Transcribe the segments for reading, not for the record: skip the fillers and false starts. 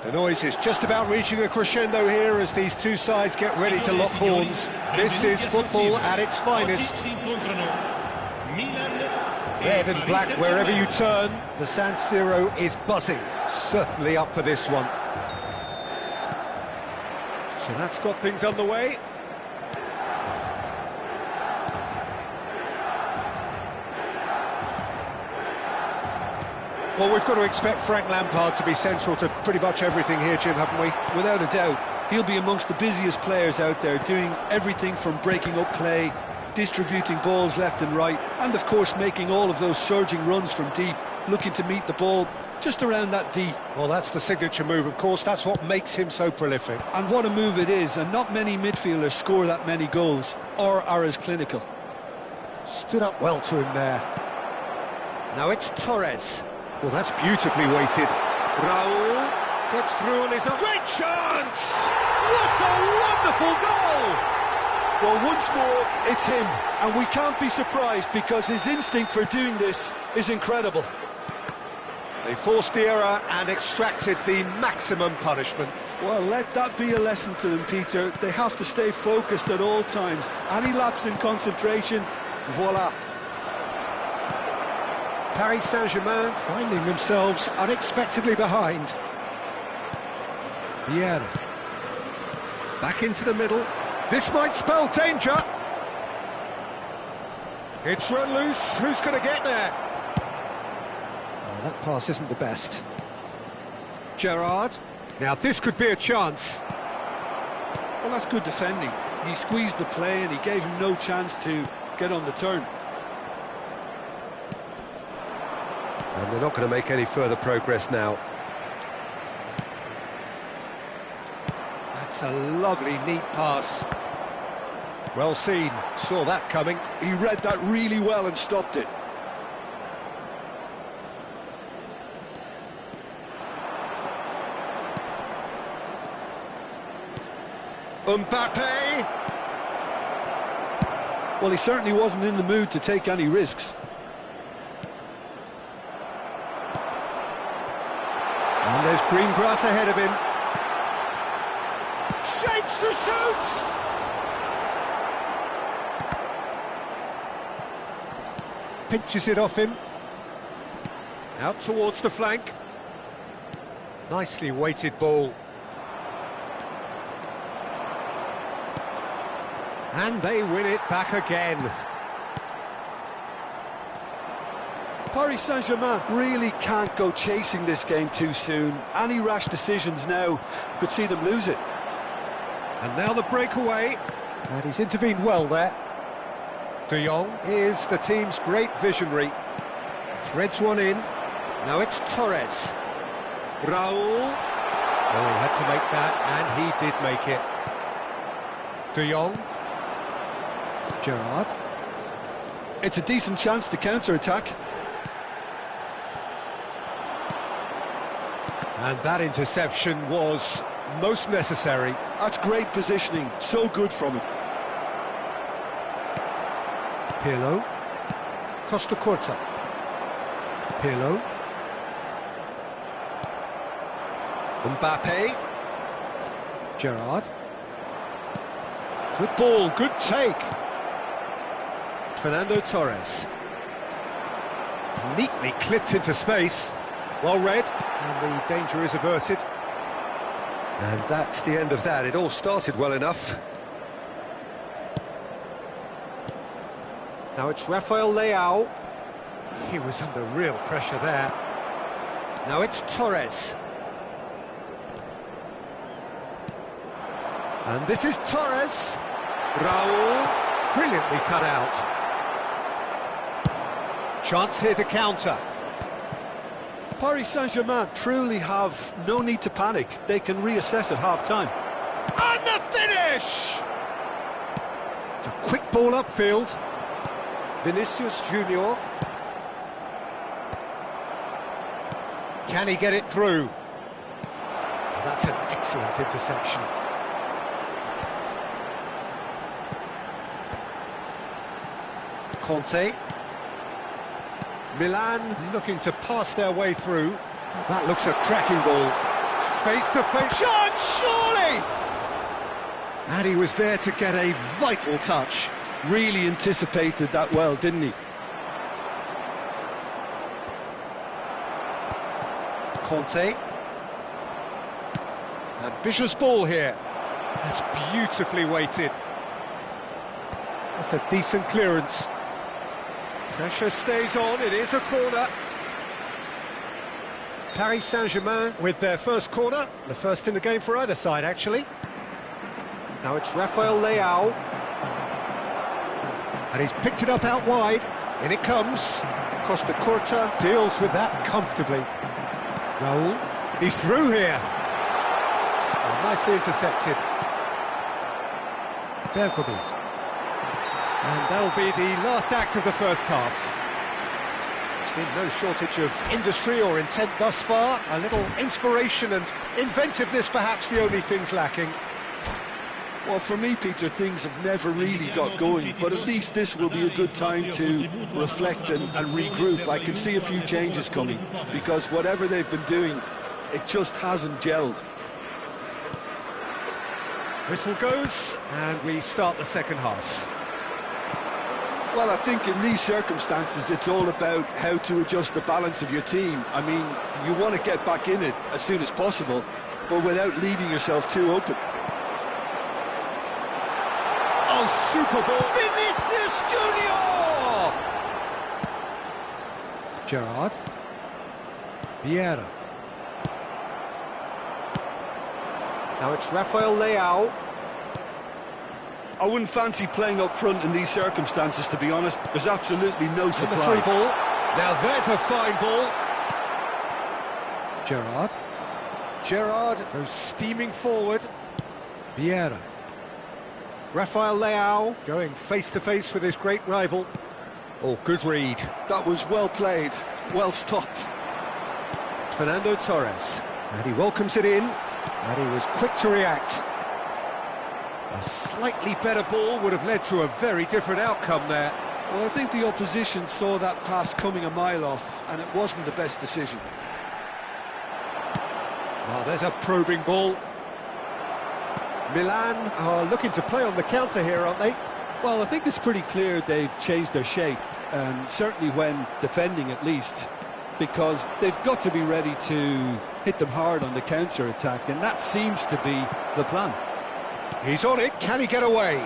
The noise is just about reaching a crescendo here as these two sides get ready to lock horns. This is football at its finest. Red and black wherever you turn, the San Siro is buzzing. Certainly up for this one. So that's got things underway. Well, we've got to expect Frank Lampard to be central to pretty much everything here, Jim, haven't we? Without a doubt. He'll be amongst the busiest players out there, doing everything from breaking up play, distributing balls left and right, and of course making all of those surging runs from deep, looking to meet the ball just around that D. Well, that's the signature move, of course. That's what makes him so prolific. And what a move it is, and not many midfielders score that many goals, or are as clinical. Stood up well to him there. Now it's Torres. Well, that's beautifully weighted. Raul gets through on his own. Great chance! What a wonderful goal! Well, once more, it's him, and we can't be surprised because his instinct for doing this is incredible. They forced the error and extracted the maximum punishment. Well, let that be a lesson to them, Peter. They have to stay focused at all times. Any lapse in concentration, voila. Paris Saint-Germain finding themselves unexpectedly behind. Vieira. Back into the middle. This might spell danger. It's run loose. Who's going to get there? Oh, that pass isn't the best. Gerrard. Now this could be a chance. Well, that's good defending. He squeezed the play and he gave him no chance to get on the turn. And they're not going to make any further progress now. That's a lovely, neat pass. Well seen, saw that coming. He read that really well and stopped it. Mbappe! Well, he certainly wasn't in the mood to take any risks. And there's green grass ahead of him. Shapes to shoot! Pinches it off him. Out towards the flank. Nicely weighted ball. And they win it back again. Paris Saint-Germain really can't go chasing this game too soon. Any rash decisions now could see them lose it. And now the breakaway. And he's intervened well there. De Jong is the team's great visionary. Threads one in. Now it's Torres. Raul. Oh, he had to make that, and he did make it. De Jong. Gerrard. It's a decent chance to counter-attack. And that interception was most necessary. That's great positioning, so good from him. Pirlo. Costa Curta. Pirlo. Mbappe. Gerrard. Good ball, good take. Fernando Torres. Neatly clipped into space. Well read, and the danger is averted. And that's the end of that. It all started well enough. Now it's Rafael Leao. He was under real pressure there. Now it's Torres. And this is Torres. Raul, brilliantly cut out. Chance here to counter. Paris Saint-Germain truly have no need to panic. They can reassess at half-time. And the finish! It's a quick ball upfield. Vinicius Junior. Can he get it through? Oh, that's an excellent interception. Conte. Milan looking to pass their way through. Oh, that looks a cracking ball. Face to face. Shot, surely! And he was there to get a vital touch. Really anticipated that well, didn't he? Conte. Ambitious ball here. That's beautifully weighted. That's a decent clearance. Pressure stays on, it is a corner. Paris Saint-Germain with their first corner, the first in the game for either side, actually. Now it's Rafael Leao. And he's picked it up out wide. In it comes. Costa Curta deals with that comfortably. Raul, he's through here. Oh, nicely intercepted. Bergkamp. And that'll be the last act of the first half. There's been no shortage of industry or intent thus far. A little inspiration and inventiveness, perhaps the only things lacking. Well, for me, Peter, things have never really got going, but at least this will be a good time to reflect and regroup. I can see a few changes coming, because whatever they've been doing, it just hasn't gelled. Whistle goes, and we start the second half. Well, I think in these circumstances, it's all about how to adjust the balance of your team. I mean, you want to get back in it as soon as possible, but without leaving yourself too open. Oh, super ball! Vinicius Junior! Gerrard. Vieira. Now it's Rafael Leao. I wouldn't fancy playing up front in these circumstances, to be honest. There's absolutely no supply. The free ball. Now there's a fine ball. Gerrard goes steaming forward. Vieira. Rafael Leao going face-to-face with his great rival. Oh, good read. That was well played, well stopped. Fernando Torres. And he welcomes it in. And he was quick to react. A slightly better ball would have led to a very different outcome there. Well, I think the opposition saw that pass coming a mile off, and it wasn't the best decision. Oh, there's a probing ball. Milan are looking to play on the counter here, aren't they? Well, I think it's pretty clear they've changed their shape, and certainly when defending at least, because they've got to be ready to hit them hard on the counter-attack, and that seems to be the plan. He's on it, can he get away?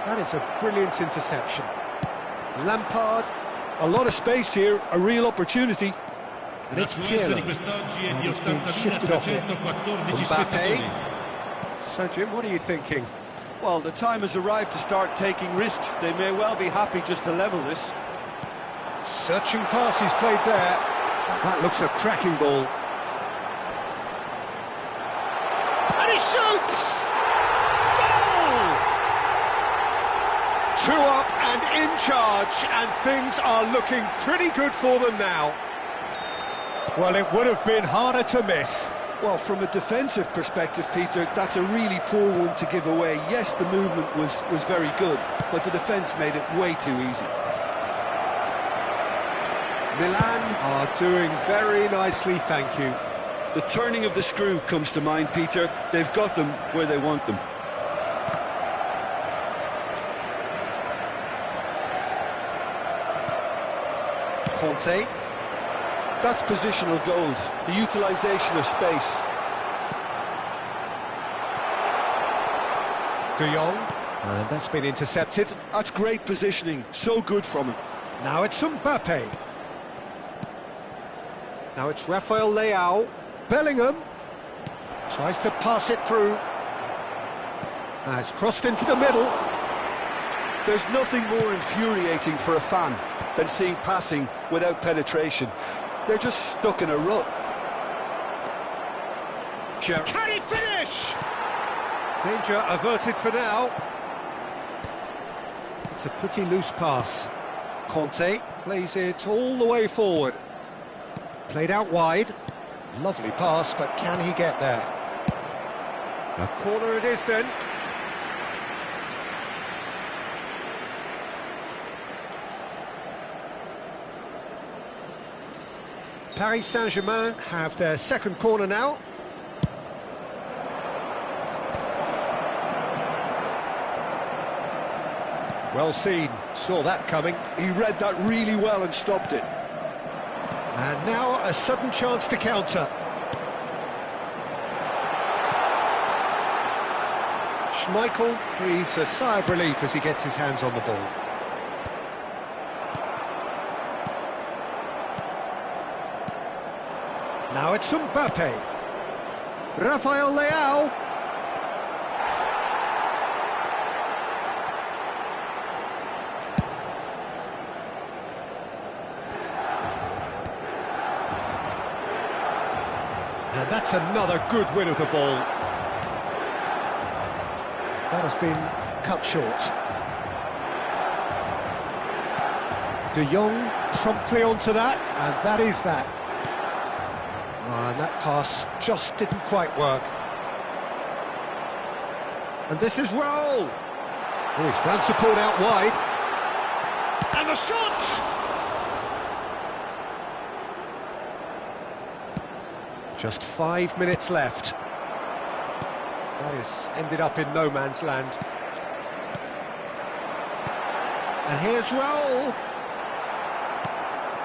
That is a brilliant interception. Lampard. A lot of space here, a real opportunity. And it's Pirlo. And he's been shifted off it. Mbappe. So, Jim, what are you thinking? Well, the time has arrived to start taking risks. They may well be happy just to level this. Searching pass he's played there. That looks a cracking ball. And he shoots! Two up and in charge, and things are looking pretty good for them now. Well, it would have been harder to miss. Well, from a defensive perspective, Peter, that's a really poor one to give away. Yes, the movement was very good, but the defence made it way too easy. Milan are doing very nicely, thank you. The turning of the screw comes to mind, Peter. They've got them where they want them. Conte. That's positional gold, the utilisation of space. De Jong, and that's been intercepted. That's great positioning, so good from him. Now it's Mbappe. Now it's Rafael Leao. Bellingham tries to pass it through. Now it's crossed into the middle. There's nothing more infuriating for a fan than seeing passing without penetration. They're just stuck in a rut. Can he finish? Danger averted for now. It's a pretty loose pass. Conte plays it all the way forward. Played out wide. Lovely pass, but can he get there? A corner it is then. Paris Saint-Germain have their second corner now. Well seen, saw that coming. He read that really well and stopped it. And now a sudden chance to counter. Schmeichel breathes a sigh of relief as he gets his hands on the ball. Now it's Mbappe. Rafael Leao. And that's another good win of the ball. That has been cut short. De Jong promptly onto that, and that is that. And that pass just didn't quite work. And this is Raul. Oh, he's found support out wide. And the shot! Just 5 minutes left. That has ended up in no man's land. And here's Raul.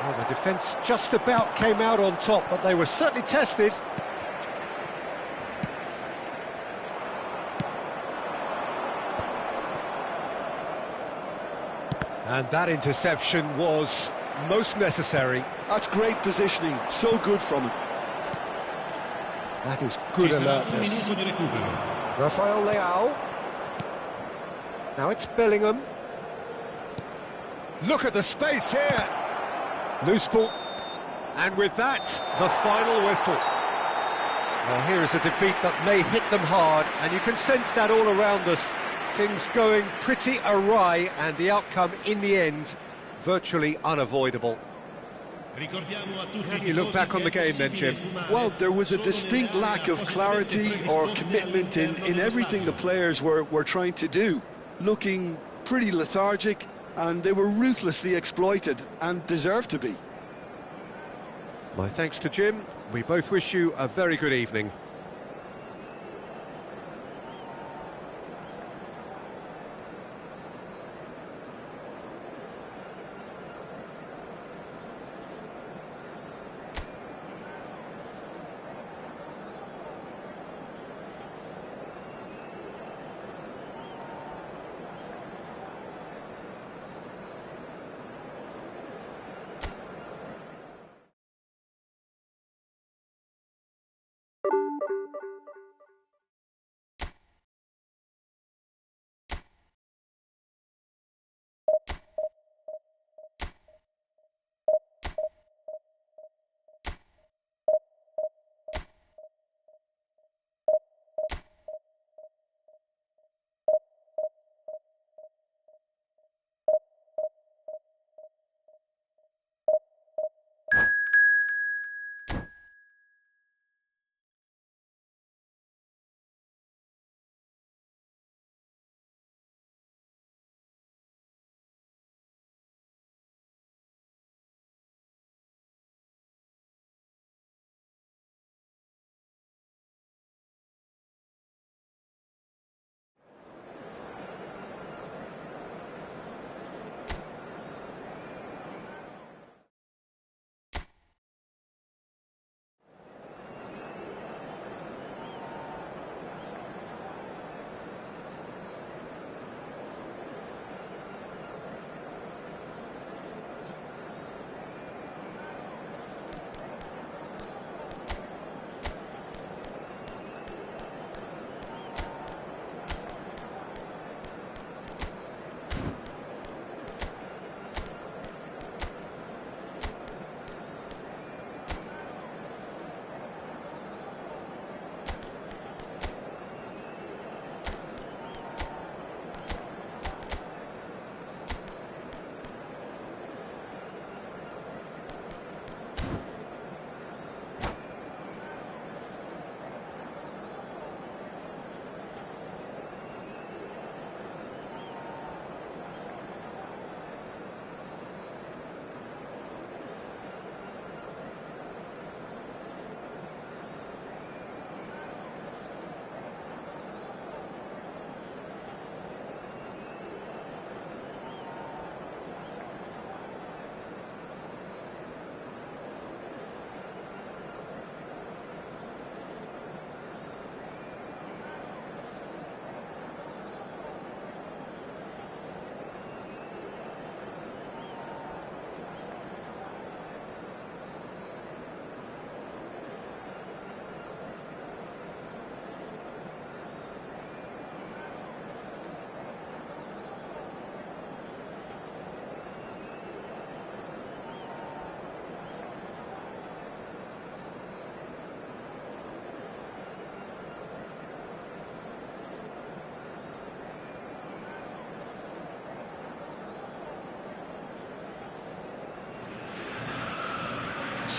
Well, the defence just about came out on top, but they were certainly tested. And that interception was most necessary. That's great positioning, so good from him. That is good alertness. Rafael Leao. Now it's Bellingham. Look at the space here. Loose ball. And with that, the final whistle. Well, here is a defeat that may hit them hard, and you can sense that all around us. Things going pretty awry, and the outcome in the end, virtually unavoidable. How do you look back on the game then, Jim? Well, there was a distinct lack of clarity or commitment in everything the players were trying to do. Looking pretty lethargic, and they were ruthlessly exploited, and deserved to be. My thanks to Jim. We both wish you a very good evening.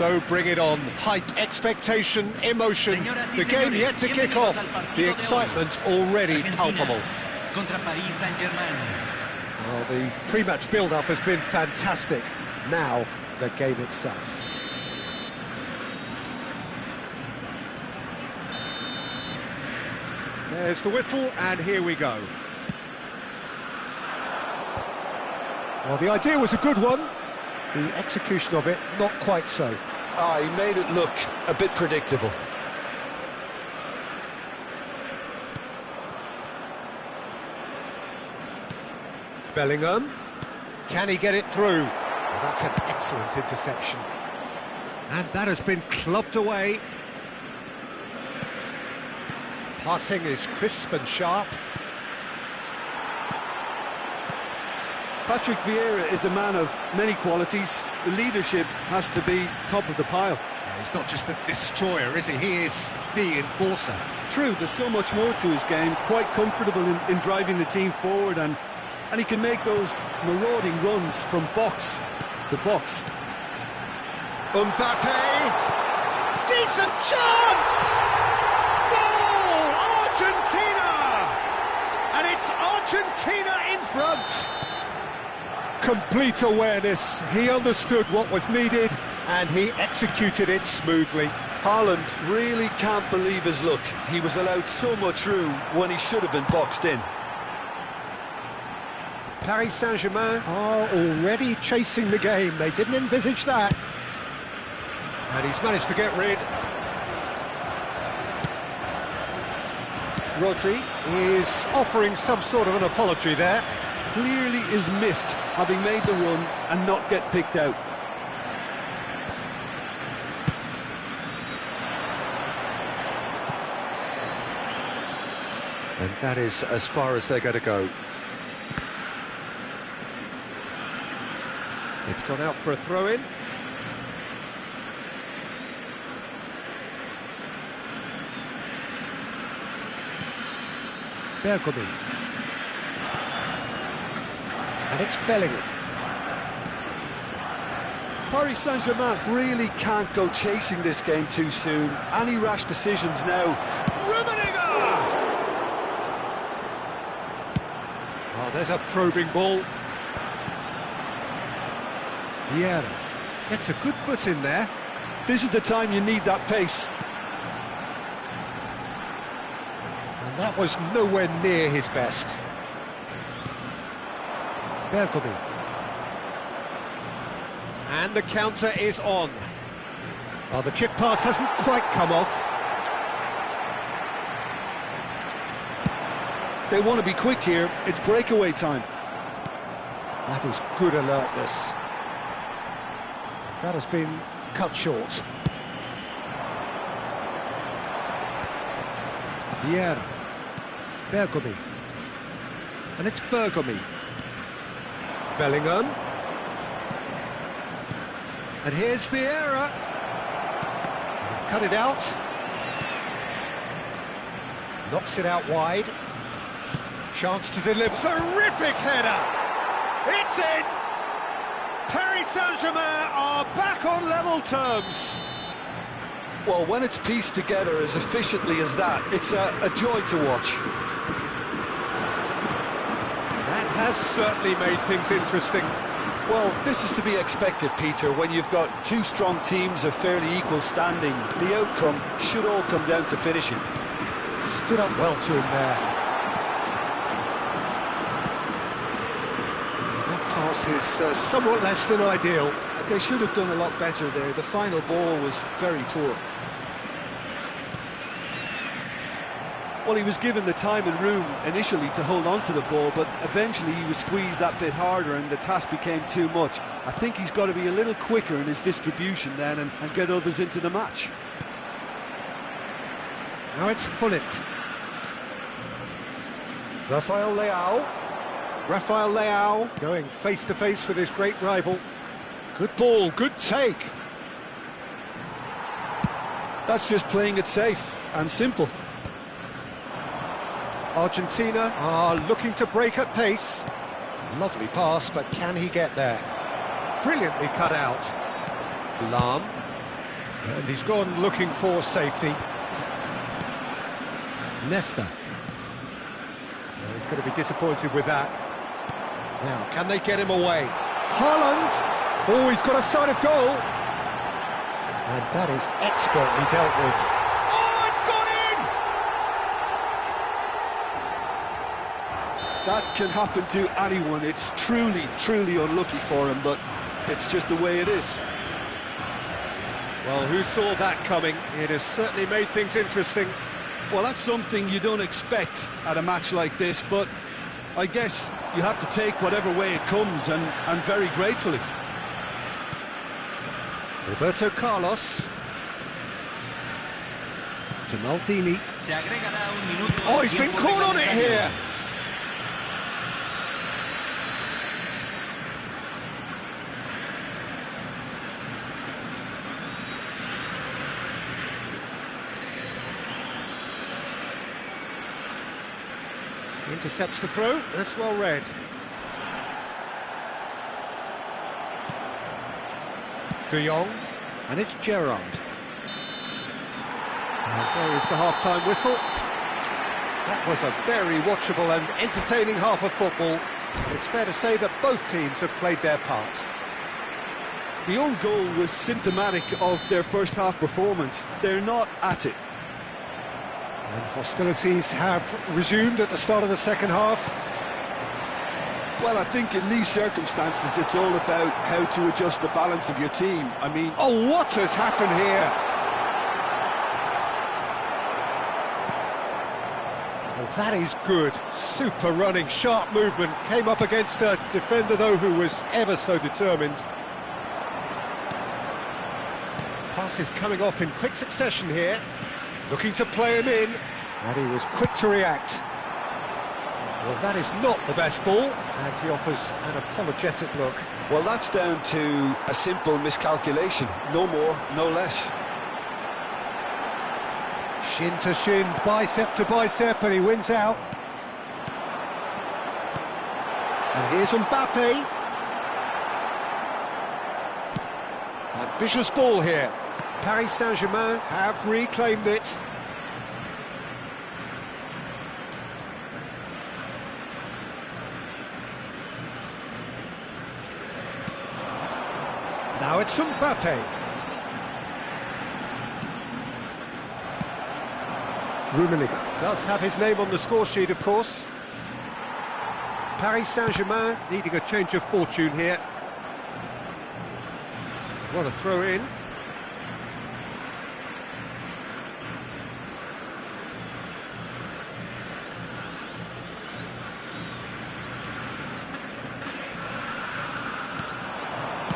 So bring it on. Hype, expectation, emotion. The game yet to kick off. The excitement already palpable. Contra Paris Saint-Germain. Well, the pre-match build-up has been fantastic. Now, the game itself. There's the whistle, and here we go. Well, the idea was a good one. The execution of it, not quite so. He made it look a bit predictable. Bellingham. Can he get it through? Well, that's an excellent interception. And that has been clubbed away. Passing is crisp and sharp. Patrick Vieira is a man of many qualities. The leadership has to be top of the pile. Yeah, he's not just a destroyer, is he? He is the enforcer. True, there's so much more to his game. Quite comfortable in driving the team forward, and he can make those marauding runs from box to box. Mbappe! Decent chance! Goal! Argentina! And it's Argentina in front! Complete awareness. He understood what was needed, and he executed it smoothly. Haaland really can't believe his luck. He was allowed so much room when he should have been boxed in. Paris Saint-Germain are already chasing the game. They didn't envisage that. And he's managed to get rid. Rodri is offering some sort of an apology there. Clearly is miffed, having made the run and not get picked out. And that is as far as they're going to go. It's gone out for a throw-in. Bergkamp. And it's Bellingham. Paris Saint-Germain really can't go chasing this game too soon. Any rash decisions now. Rummenigge! Oh, there's a probing ball. Vieira gets a good foot in there. This is the time you need that pace. And that was nowhere near his best. Bergkamp. And the counter is on. Well, the chip pass hasn't quite come off. They want to be quick here. It's breakaway time. That is good alertness. That has been cut short. Vieira. Bergkamp. And it's Bergkamp. Bellingham. And here's Vieira. He's cut it out. Knocks it out wide. Chance to deliver. Terrific header! It's in! Paris Saint-Germain are back on level terms. Well, when it's pieced together as efficiently as that, it's a joy to watch. That has certainly made things interesting. Well, this is to be expected, Peter. When you've got two strong teams of fairly equal standing, the outcome should all come down to finishing. Stood up well to him there. That pass is somewhat less than ideal. They should have done a lot better there. The final ball was very poor. Well, he was given the time and room initially to hold on to the ball, but eventually he was squeezed that bit harder and the task became too much. I think he's got to be a little quicker in his distribution then and get others into the match. Now it's Gullit. Rafael Leao. Rafael Leao going face-to-face with his great rival. Good ball, good take. That's just playing it safe and simple. Argentina are looking to break at pace. Lovely pass, but can he get there? Brilliantly cut out. Lahm. And he's gone looking for safety. Nesta. Well, he's going to be disappointed with that. Now, can they get him away? Haaland! Oh, he's got a sight of goal. And that is expertly dealt with. Oh, it's gone in! That can happen to anyone. It's truly, truly unlucky for him, but it's just the way it is. Well, who saw that coming? It has certainly made things interesting. Well, that's something you don't expect at a match like this, but I guess you have to take whatever way it comes, and very gratefully. Roberto Carlos. To Maldini. Oh, he's been caught on it here! Intercepts the throw, that's well read. De Jong, and it's Gerrard. And there is the half-time whistle. That was a very watchable and entertaining half of football. It's fair to say that both teams have played their part. The own goal was symptomatic of their first half performance. They're not at it. And hostilities have resumed at the start of the second half. Well, I think in these circumstances it's all about how to adjust the balance of your team. I mean... Oh, what has happened here? Well, that is good. Super running, sharp movement. Came up against a defender, though, who was ever so determined. Pass is coming off in quick succession here. Looking to play him in, and he was quick to react. Well, that is not the best ball, and he offers an apologetic look. Well, that's down to a simple miscalculation. No more, no less. Shin to shin, bicep to bicep, and he wins out. And here's Mbappe. Ambitious ball here. Paris Saint-Germain have reclaimed it. Now it's Mbappe. Rummenigge does have his name on the score sheet, of course. Paris Saint-Germain needing a change of fortune here. What a throw in.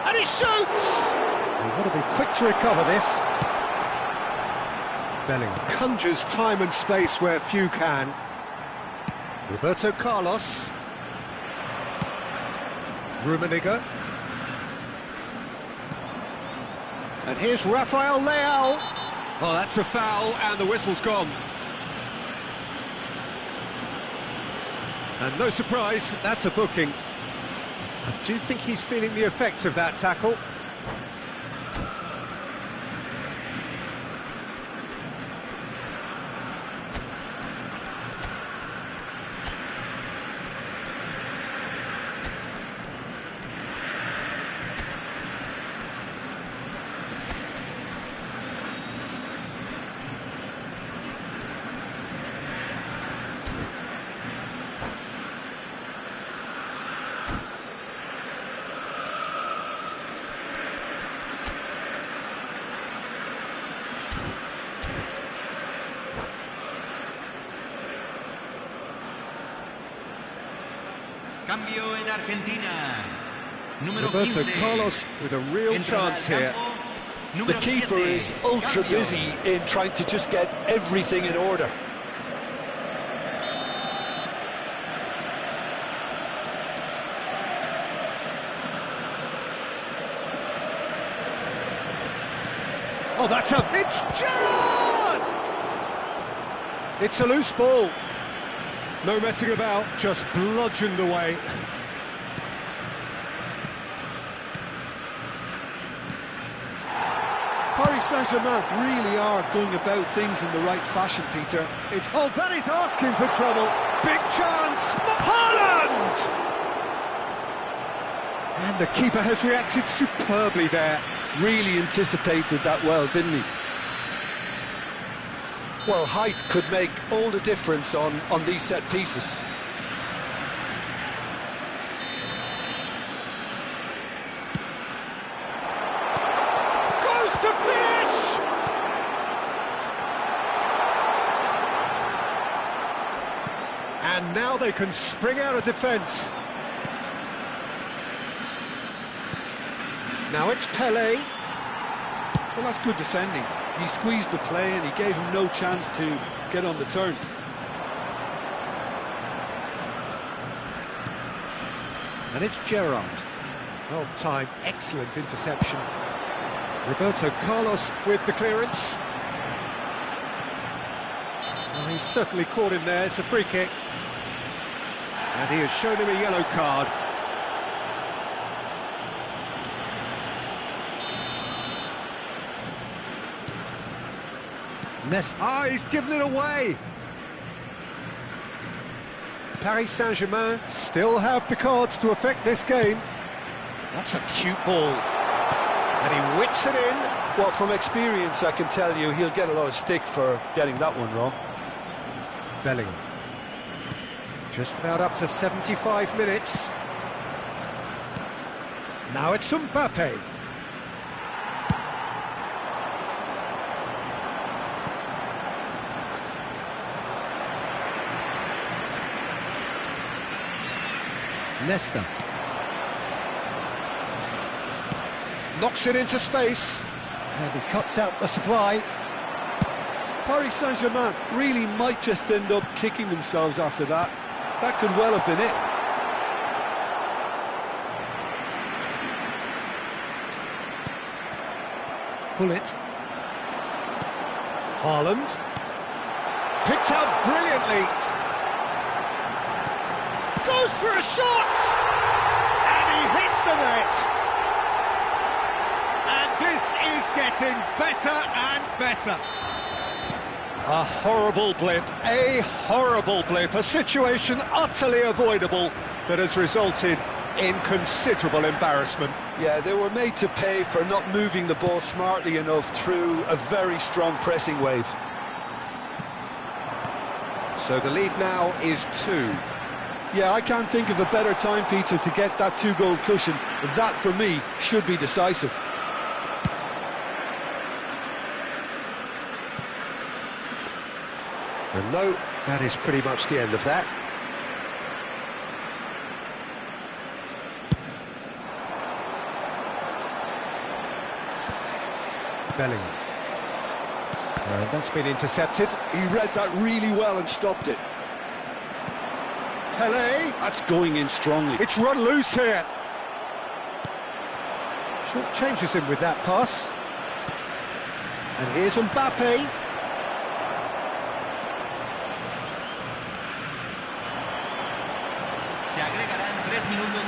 And he shoots! They want to be quick to recover this. Bellingham conjures time and space where few can. Roberto Carlos. Rummenigge. And here's Rafael Leao. Oh, that's a foul, and the whistle's gone. And no surprise, that's a booking. I do think he's feeling the effects of that tackle. Cambio en Argentina. Número Roberto 15. Carlos with a real chance here. The keeper is ultra busy in trying to just get everything in order. Oh, that's a... It's Gerrard! It's a loose ball. No messing about, just bludgeoned away. Paris Saint-Germain really are going about things in the right fashion, Peter. It's Oh, that is asking for trouble. Big chance. Haaland! And the keeper has reacted superbly there. really anticipated that well, didn't he? Well, height could make all the difference on these set pieces. Goes to finish! And now they can spring out of defence. Now it's Pelé. Well, that's good defending. He squeezed the play and he gave him no chance to get on the turn. And it's Gerrard. Well timed, excellent interception. Roberto Carlos with the clearance. Well, he's certainly caught him there, it's a free kick. And he has shown him a yellow card. He's given it away. Paris Saint-Germain still have the cards to affect this game. That's a cute ball. And he whips it in. Well, from experience, I can tell you he'll get a lot of stick for getting that one wrong. Bellingham. Just about up to 75 minutes. Now it's Mbappe. Nesta. Knocks it into space. And he cuts out the supply. Paris Saint-Germain really might just end up kicking themselves after that. That could well have been it. Pull it. Haaland. Picked out brilliantly. Goes for a shot! And he hits the net! And this is getting better and better. A horrible blip, a situation utterly avoidable that has resulted in considerable embarrassment. Yeah, they were made to pay for not moving the ball smartly enough through a very strong pressing wave. So the lead now is 2. Yeah, I can't think of a better time, Peter, to get that 2-goal cushion. That, for me, should be decisive. And no, that is pretty much the end of that. Bellingham. And that's been intercepted. He read that really well and stopped it. Pelé. That's going in strongly. It's run loose here. Short changes him with that pass. And here's Mbappe.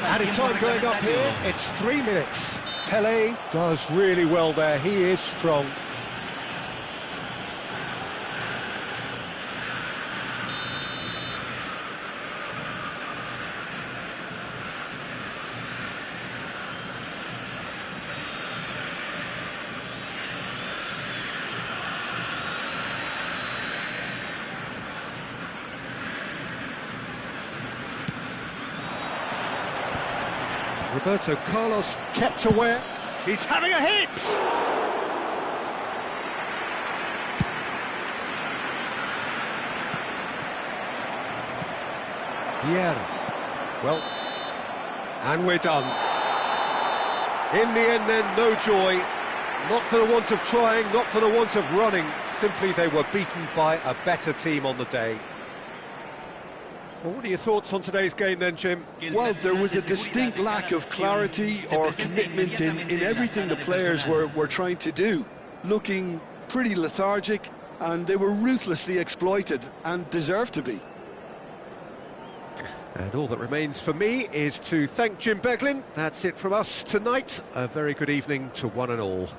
Added time going up here, it's 3 minutes. Pelé does really well there, he is strong. Roberto Carlos kept aware. He's having a hit! Yeah. Well, and we're done. In the end then, no joy. Not for the want of trying, not for the want of running. Simply they were beaten by a better team on the day. Well, what are your thoughts on today's game then, Jim? Well, there was a distinct lack of clarity or commitment in everything the players were trying to do. Looking pretty lethargic, and they were ruthlessly exploited, and deserved to be. And all that remains for me is to thank Jim Beglin. That's it from us tonight. A very good evening to one and all.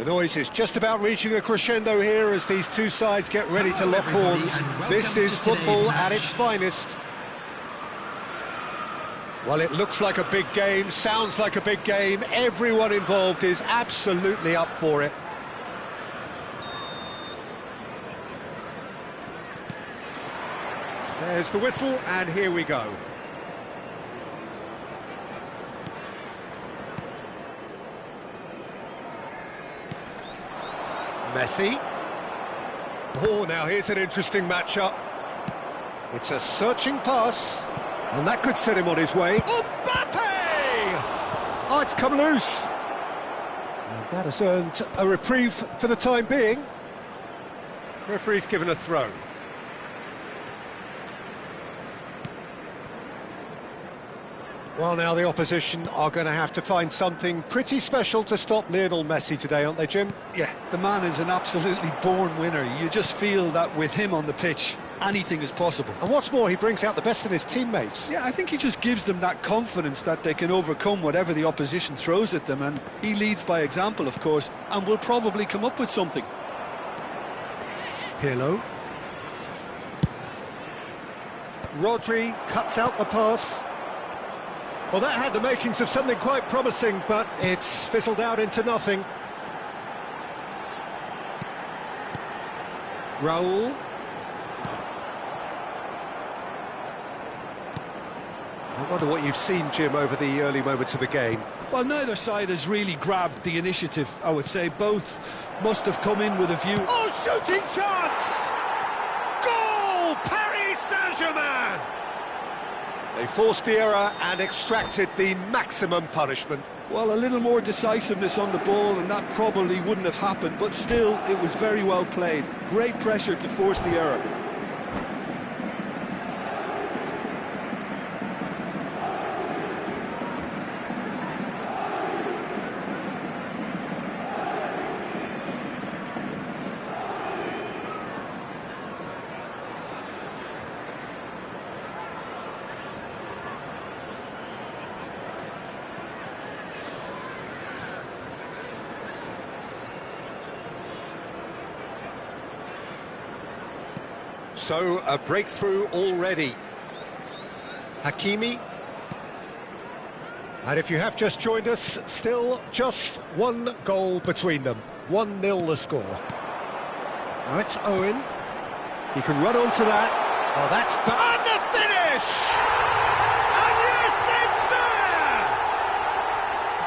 The noise is just about reaching a crescendo here as these two sides get ready to lock horns. This is football at its finest. Well, it looks like a big game, sounds like a big game. Everyone involved is absolutely up for it. There's the whistle, and here we go. Messi. Oh, now here's an interesting matchup. It's a searching pass, and that could set him on his way. Mbappe! Oh, it's come loose. And that has earned a reprieve for the time being. Referee's given a throw. Well, now the opposition are going to have to find something pretty special to stop Lionel Messi today, aren't they, Jim? Yeah, the man is an absolutely born winner. You just feel that with him on the pitch, anything is possible. And what's more, he brings out the best in his teammates. Yeah, I think he just gives them that confidence that they can overcome whatever the opposition throws at them, and he leads by example, of course, and will probably come up with something. Pirlo. Rodri cuts out the pass. Well, that had the makings of something quite promising, but it's fizzled out into nothing. Raul. I wonder what you've seen, Jim, over the early moments of the game. Well, neither side has really grabbed the initiative, I would say. Both must have come in with a view. Oh, shooting chance! Goal! Paris Saint-Germain! They forced the error and extracted the maximum punishment. Well, a little more decisiveness on the ball and that probably wouldn't have happened, but still, it was very well played. Great pressure to force the error. So, a breakthrough already. Hakimi. And if you have just joined us, still just one goal between them. 1-0 the score. Now it's Owen. He can run onto that. Oh, that's... And the finish! And yes, it's there!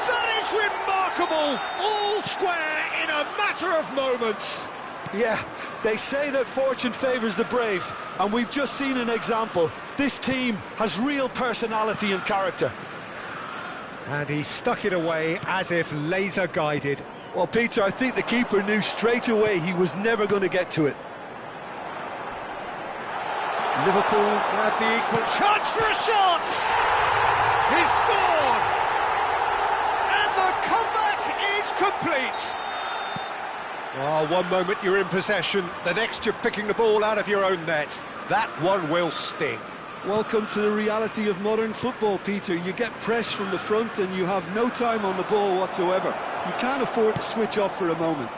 That is remarkable! All square in a matter of moments. Yeah, they say that fortune favours the brave, and we've just seen an example. This team has real personality and character. And he stuck it away as if laser-guided. Well, Peter, I think the keeper knew straight away he was never going to get to it. Liverpool grabbed the equal chance for a shot! He scored! And the comeback is complete! Oh, one moment you're in possession, the next you're picking the ball out of your own net. That one will sting. Welcome to the reality of modern football, Peter. You get press from the front and you have no time on the ball whatsoever. You can't afford to switch off for a moment.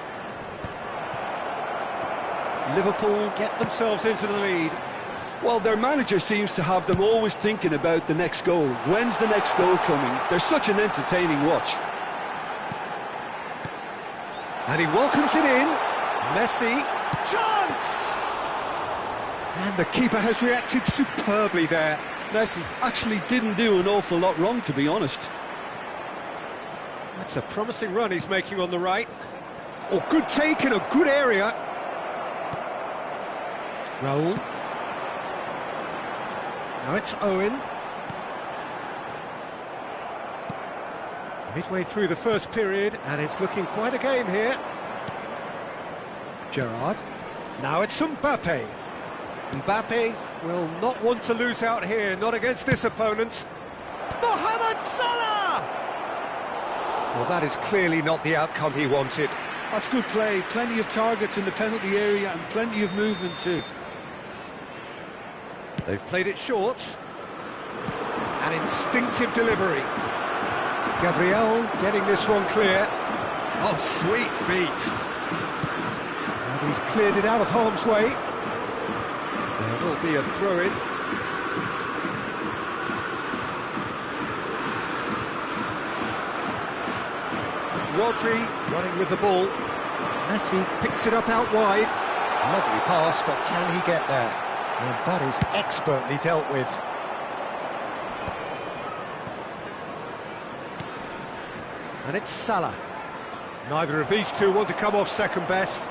Liverpool get themselves into the lead. Well, their manager seems to have them always thinking about the next goal. When's the next goal coming? They're such an entertaining watch. And he welcomes it in. Messi. Chance! And the keeper has reacted superbly there. Messi actually didn't do an awful lot wrong, to be honest. That's a promising run he's making on the right. Oh, good take in a good area. Raul. Now it's Owen. Midway through the first period, and it's looking quite a game here. Gerrard. Now it's Mbappe. Mbappe will not want to lose out here, not against this opponent. Mohamed Salah! Well, that is clearly not the outcome he wanted. That's good play. Plenty of targets in the penalty area and plenty of movement too. They've played it short. An instinctive delivery. Gabriel getting this one clear. Oh, sweet feet. And he's cleared it out of harm's way. There will be a throw-in. Rodri running with the ball. Messi picks it up out wide. Lovely pass, but can he get there? And that is expertly dealt with. And it's Salah. Neither of these two want to come off second best.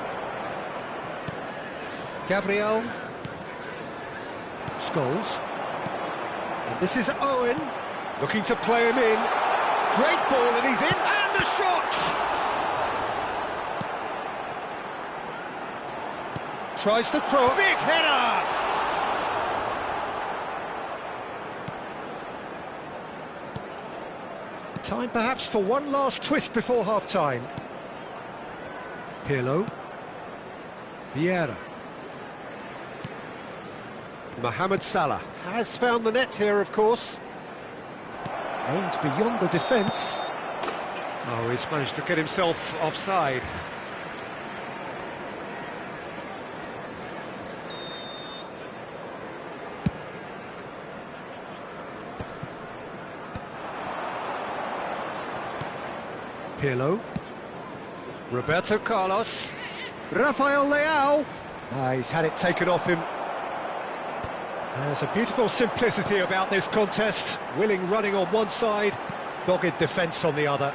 Gabriel. Scholes. And this is Owen, looking to play him in. Great ball, and he's in, and a shot! Tries to cross. Big header! Time perhaps for one last twist before half-time. Pirlo. Vieira. Mohamed Salah has found the net here, of course. Aims beyond the defence. Oh, he's managed to get himself offside. Pirlo. Roberto Carlos. Rafael Leao. He's had it taken off him. There's a beautiful simplicity about this contest. Willing running on one side, dogged defence on the other.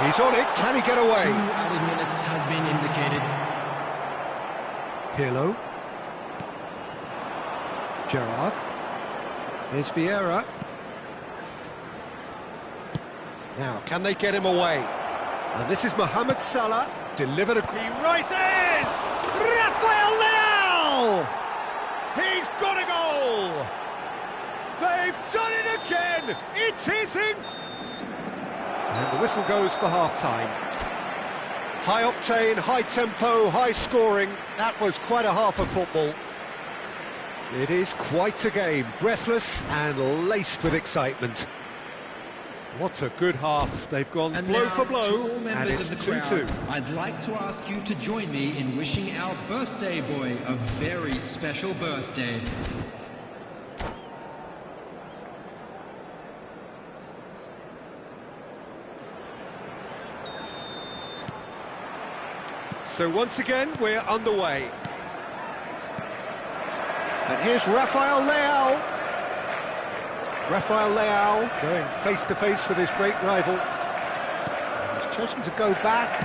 He's on it, can he get away? 2 added minutes has been indicated. Pirlo. Gerrard. Here's Vieira. Now, can they get him away? And this is Mohamed Salah, delivered a... He rises! Rafael Leao! He's got a goal! They've done it again! It is him! And the whistle goes for half-time. High octane, high tempo, high scoring. That was quite a half of football. It is quite a game, breathless and laced with excitement. What a good half. They've gone And blow now, for blow, to all and members it's of the crowd, 2-2. I'd like to ask you to join me in wishing our birthday boy a very special birthday. So once again, we're underway. And here's Rafael Leao. Rafael Leao going face-to-face with his great rival. He's chosen to go back.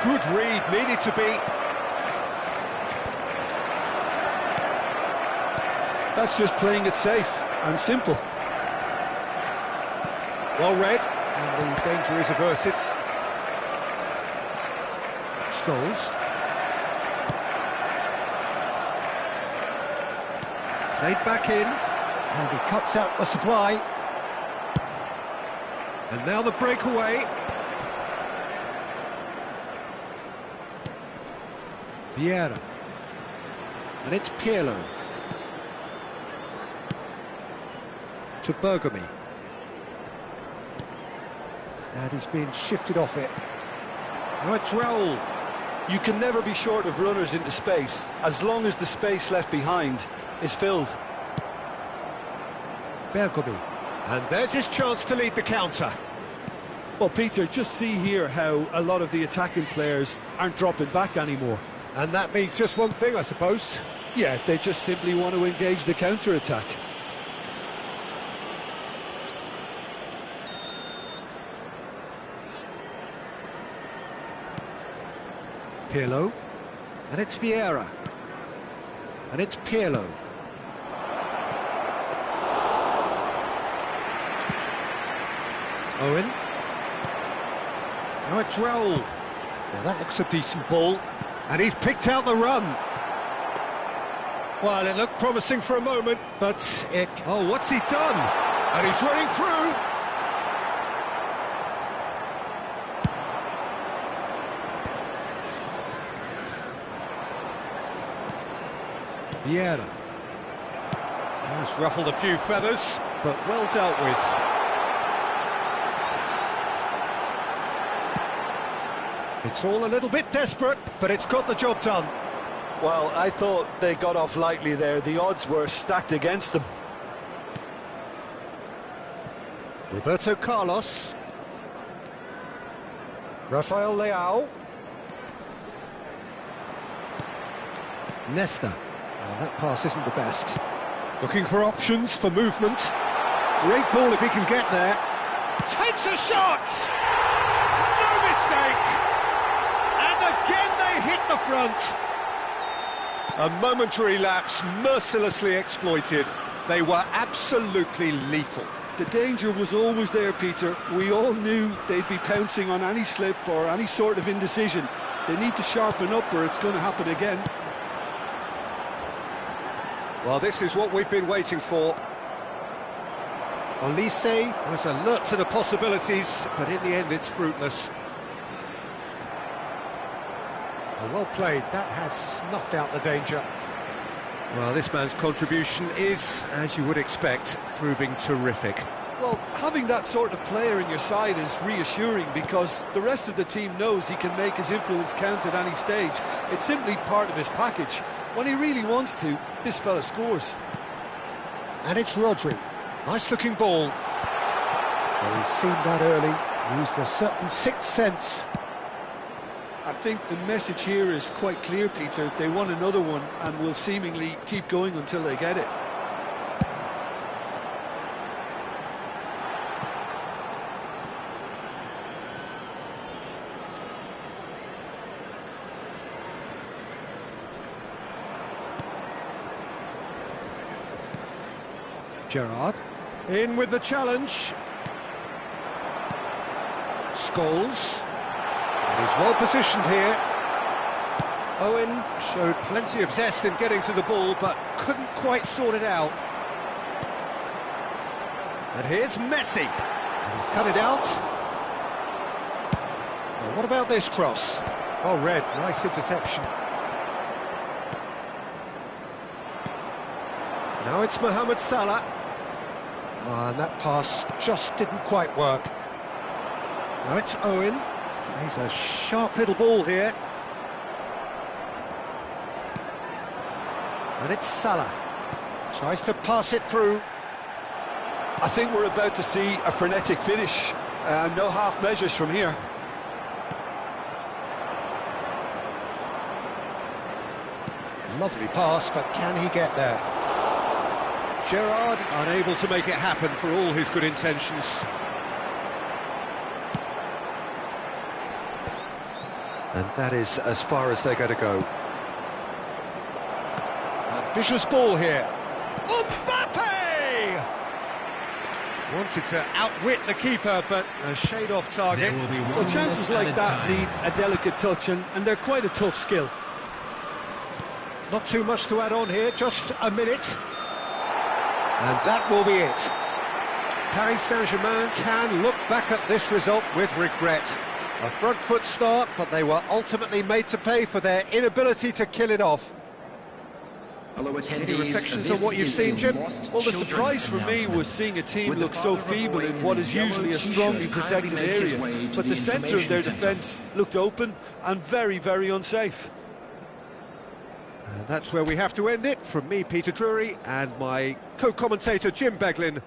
Good read, needed to be. That's just playing it safe and simple. Well read, and the danger is averted. Scholes. Played back in, and he cuts out the supply. And now the breakaway. Vieira. And it's Pirlo. To Bergamy. And he's being shifted off it. Now it's Raul. You can never be short of runners into space, as long as the space left behind is filled. Bergamy. And there's his chance to lead the counter. Well, Peter, just see here how a lot of the attacking players aren't dropping back anymore. And that means just one thing, I suppose. Yeah, they just simply want to engage the counter-attack. Pirlo. And it's Vieira. And it's Pirlo. Owen. Now it's Raul. Now that looks a decent ball. And he's picked out the run. Well, it looked promising for a moment, but it... Oh, what's he done? And he's running through. Vieira. Has ruffled a few feathers, but well dealt with. It's all a little bit desperate, but it's got the job done. Well, I thought they got off lightly there. The odds were stacked against them. Roberto Carlos. Rafael Leao. Nesta. Well, that pass isn't the best. Looking for options for movement. Great ball if he can get there. Takes a shot! No mistake! And again they hit the front. A momentary lapse mercilessly exploited. They were absolutely lethal. The danger was always there, Peter. We all knew they'd be pouncing on any slip or any sort of indecision. They need to sharpen up or it's going to happen again. Well, this is what we've been waiting for. Olise was alert to the possibilities, but in the end it's fruitless. Well played, that has snuffed out the danger. Well, this man's contribution is, as you would expect, proving terrific. Well, having that sort of player in your side is reassuring because the rest of the team knows he can make his influence count at any stage. It's simply part of his package. When he really wants to, this fella scores. And it's Rodri. Nice-looking ball. Well, he's seen that early, used a certain sixth sense. I think the message here is quite clear, Peter. They want another one and will seemingly keep going until they get it. Gerrard. In with the challenge. Scholes. He's well positioned here. Owen showed plenty of zest in getting to the ball, but couldn't quite sort it out. And here's Messi. And he's cut it out. Well, what about this cross? Oh, Red, nice interception. Now it's Mohamed Salah. And that pass just didn't quite work. Now it's Owen. He's a sharp little ball here. And it's Salah. Tries to pass it through. I think we're about to see a frenetic finish. No half measures from here. Lovely pass, but can he get there? Gerrard unable to make it happen for all his good intentions. And that is as far as they're going to go. Ambitious ball here. Mbappe! Wanted to outwit the keeper, but a shade off target. Well, chances like that need a delicate touch, and they're quite a tough skill. Not too much to add on here, just a minute. And that will be it. Paris Saint-Germain can look back at this result with regret. A front foot start, but they were ultimately made to pay for their inability to kill it off. Any reflections on what you've seen, Jim? Well, the surprise for me was seeing a team look so feeble in what is usually a strongly protected area, but the centre of their defence looked open and very, very unsafe. And that's where we have to end it. From me, Peter Drury, and my co-commentator, Jim Beglin.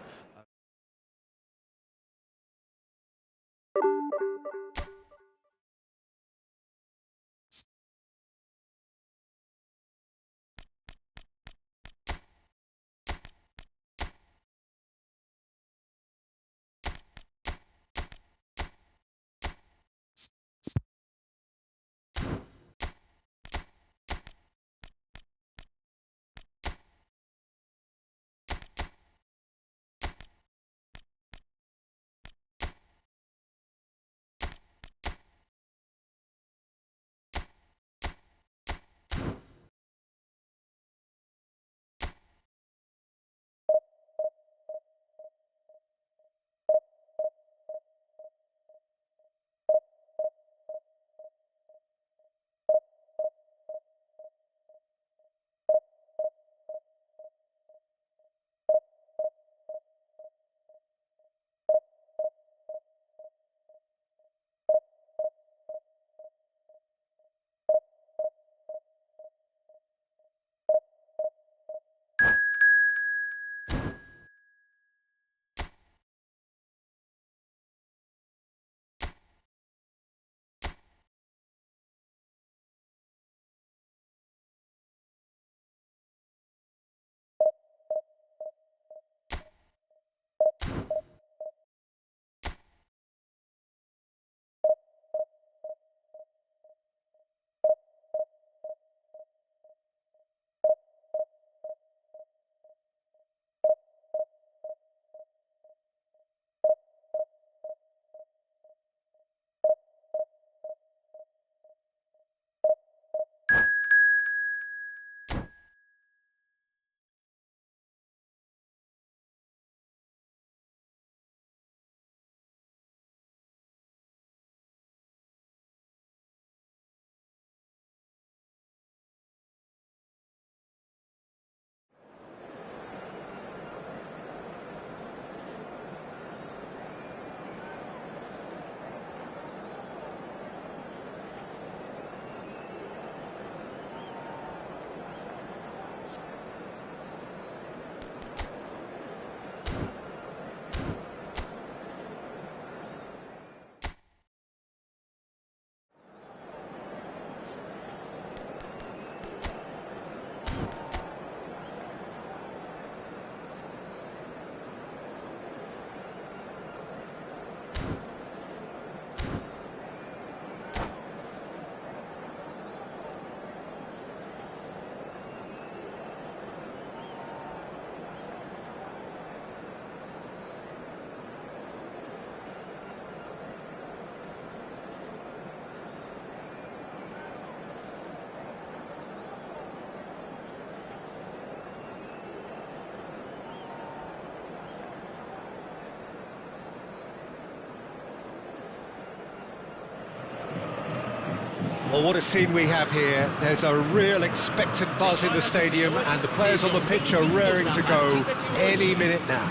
Well, what a scene we have here. There's a real expectant buzz in the stadium, and the players on the pitch are raring to go any minute now.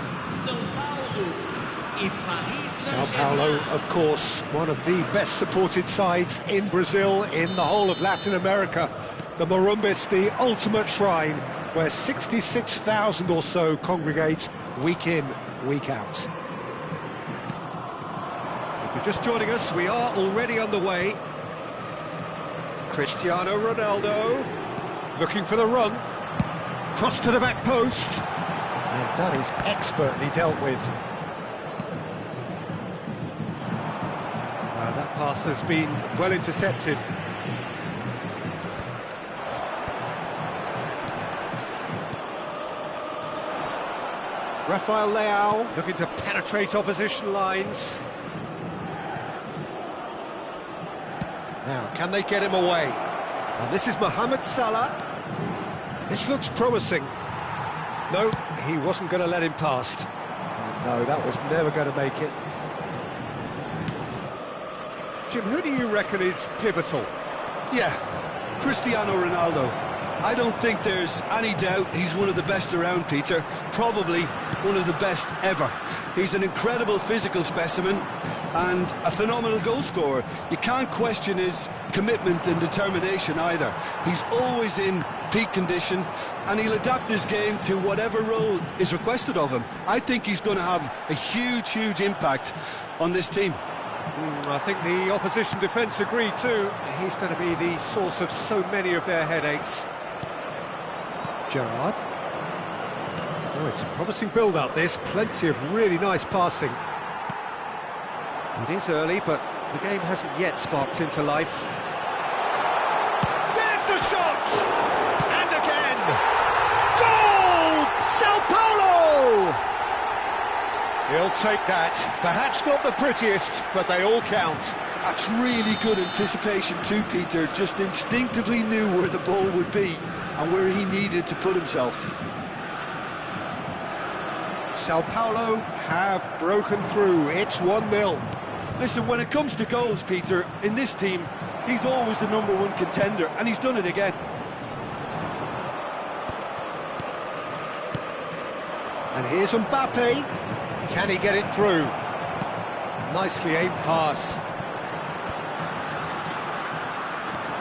Sao Paulo, of course, one of the best supported sides in Brazil, in the whole of Latin America. The Morumbis, the ultimate shrine, where 66,000 or so congregate week in, week out. If you're just joining us, we are already underway. Cristiano Ronaldo, looking for the run. Cross to the back post. And that is expertly dealt with. That pass has been well intercepted. Rafael Leao looking to penetrate opposition lines. Now, can they get him away? And this is Mohamed Salah. This looks promising. No, he wasn't going to let him past. And no, that was never going to make it. Jim, who do you reckon is pivotal? Yeah, Cristiano Ronaldo. I don't think there's any doubt he's one of the best around, Peter. Probably one of the best ever. He's an incredible physical specimen and a phenomenal goal scorer. You can't question his commitment and determination either. He's always in peak condition, and he'll adapt his game to whatever role is requested of him. I think he's going to have a huge impact on this team. I think the opposition defence agree too. He's going to be the source of so many of their headaches. Gerrard. Oh, it's a promising build-up, this. Plenty of really nice passing. It is early, but the game hasn't yet sparked into life. There's the shot! And again! Goal! Sao Paulo! He'll take that. Perhaps not the prettiest, but they all count. That's really good anticipation too, Peter. Just instinctively knew where the ball would be and where he needed to put himself. Sao Paulo have broken through. It's 1-0. Listen, when it comes to goals, Peter, in this team, he's always the #1 contender, and he's done it again. And here's Mbappe. Can he get it through? Nicely aimed pass.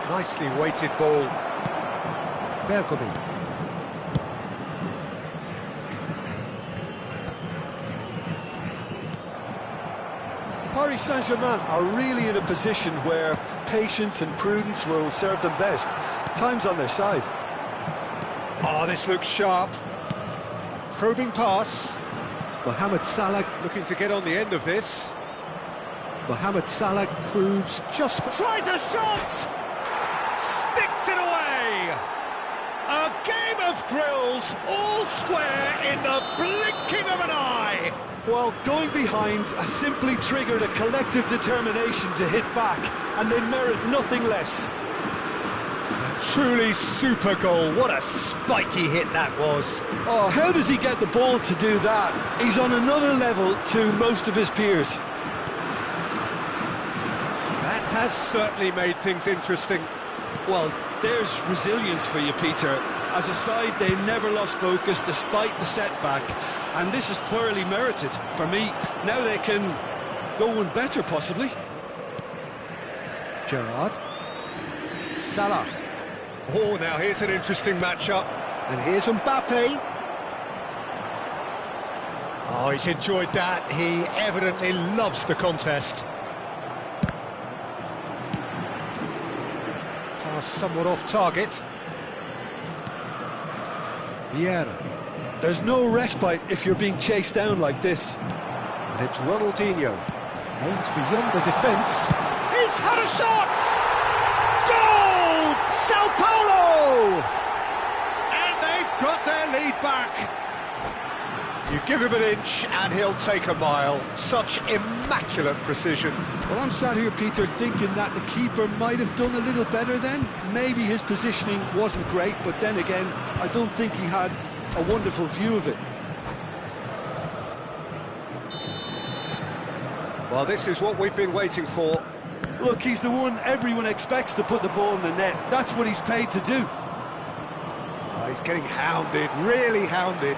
Nicely weighted ball. Bergomi. Paris Saint-Germain are really in a position where patience and prudence will serve them best. Time's on their side. Oh, this looks sharp. Probing pass. Mohamed Salah looking to get on the end of this. Mohamed Salah proves just... Tries a shot! Sticks it away! A game of thrills, all square in the blinking of an eye! Well, going behind has simply triggered a collective determination to hit back, and they merit nothing less. A truly super goal. What a spiky hit that was. Oh, how does he get the ball to do that? He's on another level to most of his peers. That has certainly made things interesting. Well, there's resilience for you, Peter. As a side, they never lost focus despite the setback, and this is thoroughly merited for me. Now they can go one better, possibly. Gerrard. Salah. Oh, now here's an interesting matchup. And here's Mbappe. Oh, he's enjoyed that. He evidently loves the contest. Pass somewhat off target. Vieira. There's no respite if you're being chased down like this. And it's Ronaldinho. Aims beyond the defence. He's had a shot! Goal! Sao Paulo! And they've got their lead back. You give him an inch and he'll take a mile. Such immaculate precision. Well, I'm sat here, Peter, thinking that the keeper might have done a little better then. Maybe his positioning wasn't great, but then again, I don't think he had a wonderful view of it. Well, this is what we've been waiting for. Look, he's the one everyone expects to put the ball in the net. That's what he's paid to do. Oh, he's getting hounded, really hounded.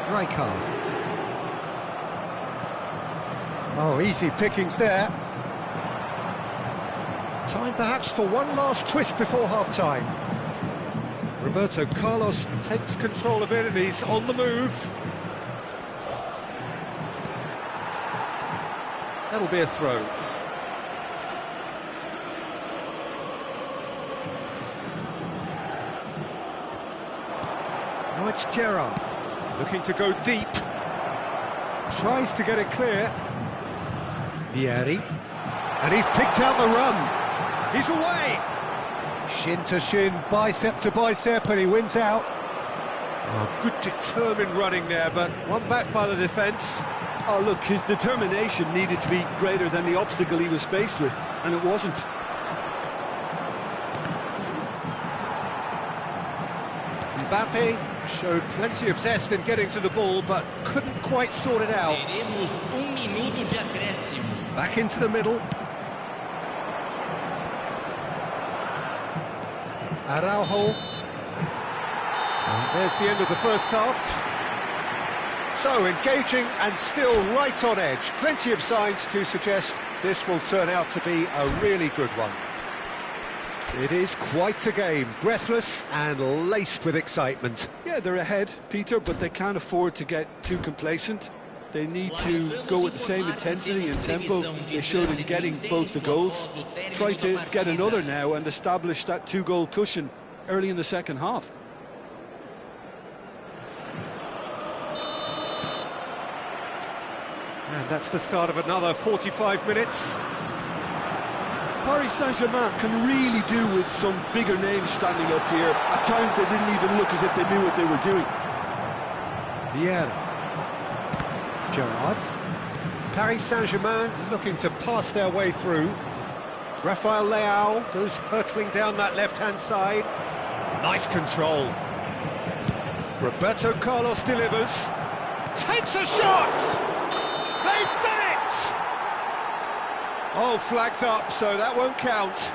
Rijkaard. Oh, easy pickings there. Time perhaps for one last twist before half-time. Roberto Carlos takes control of it and he's on the move. That'll be a throw. Now it's Gerrard, looking to go deep. Tries to get it clear. Vieri. And he's picked out the run. He's away. Shin to shin, bicep to bicep, and he wins out. Oh, good determined running there, but one back by the defence. Oh, look, his determination needed to be greater than the obstacle he was faced with, and it wasn't. Mbappe showed plenty of zest in getting to the ball, but couldn't quite sort it out. Back into the middle. Araujo. And there's the end of the first half. So, engaging and still right on edge. Plenty of signs to suggest this will turn out to be a really good one. It is quite a game, breathless and laced with excitement. Yeah, they're ahead, Peter, but they can't afford to get too complacent. They need to go with the same intensity and tempo they showed in getting both the goals. Try to get another now and establish that two-goal cushion early in the second half. And that's the start of another 45 minutes. Paris Saint-Germain can really do with some bigger names standing up here. At times they didn't even look as if they knew what they were doing. Vieira. Gerrard. Paris Saint-Germain looking to pass their way through. Rafael Leao goes hurtling down that left-hand side. Nice control. Roberto Carlos delivers. Takes a shot! They've done it! Oh, flags up, so that won't count.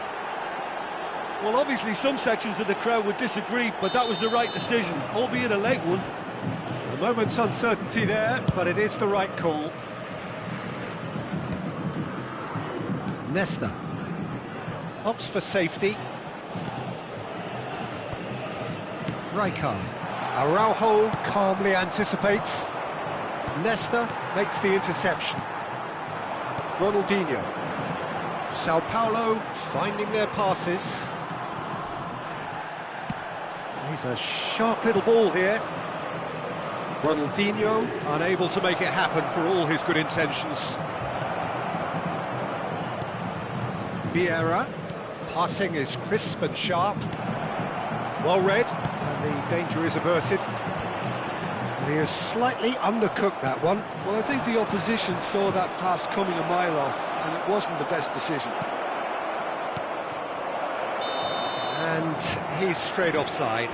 Well, obviously some sections of the crowd would disagree, but that was the right decision, albeit a late one. A moment's uncertainty there, but it is the right call. Nesta opts for safety. Rijkaard. Araujo calmly anticipates. Nesta makes the interception. Ronaldinho. Sao Paulo finding their passes. He's a sharp little ball here. Ronaldinho unable to make it happen for all his good intentions. Vieira. Passing is crisp and sharp. Well read, and the danger is averted. And he has slightly undercooked that one. Well, I think the opposition saw that pass coming a mile off, and it wasn't the best decision. And he's straight offside.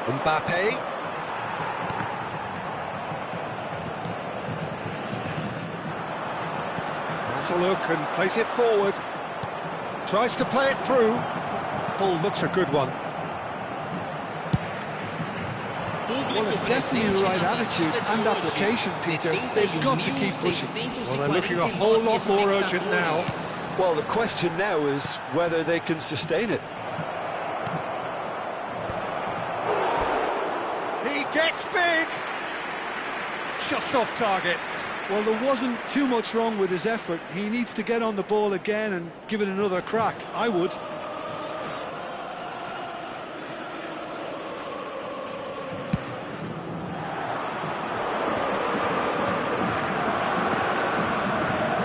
Mbappe. Has a look and plays it forward. Tries to play it through. Ball looks a good one. Well, it's definitely the right attitude and application, Peter. They've got to keep pushing. Well, they're looking a whole lot more urgent now. Well, the question now is whether they can sustain it. He gets big! Just off target. Well, there wasn't too much wrong with his effort. He needs to get on the ball again and give it another crack. I would.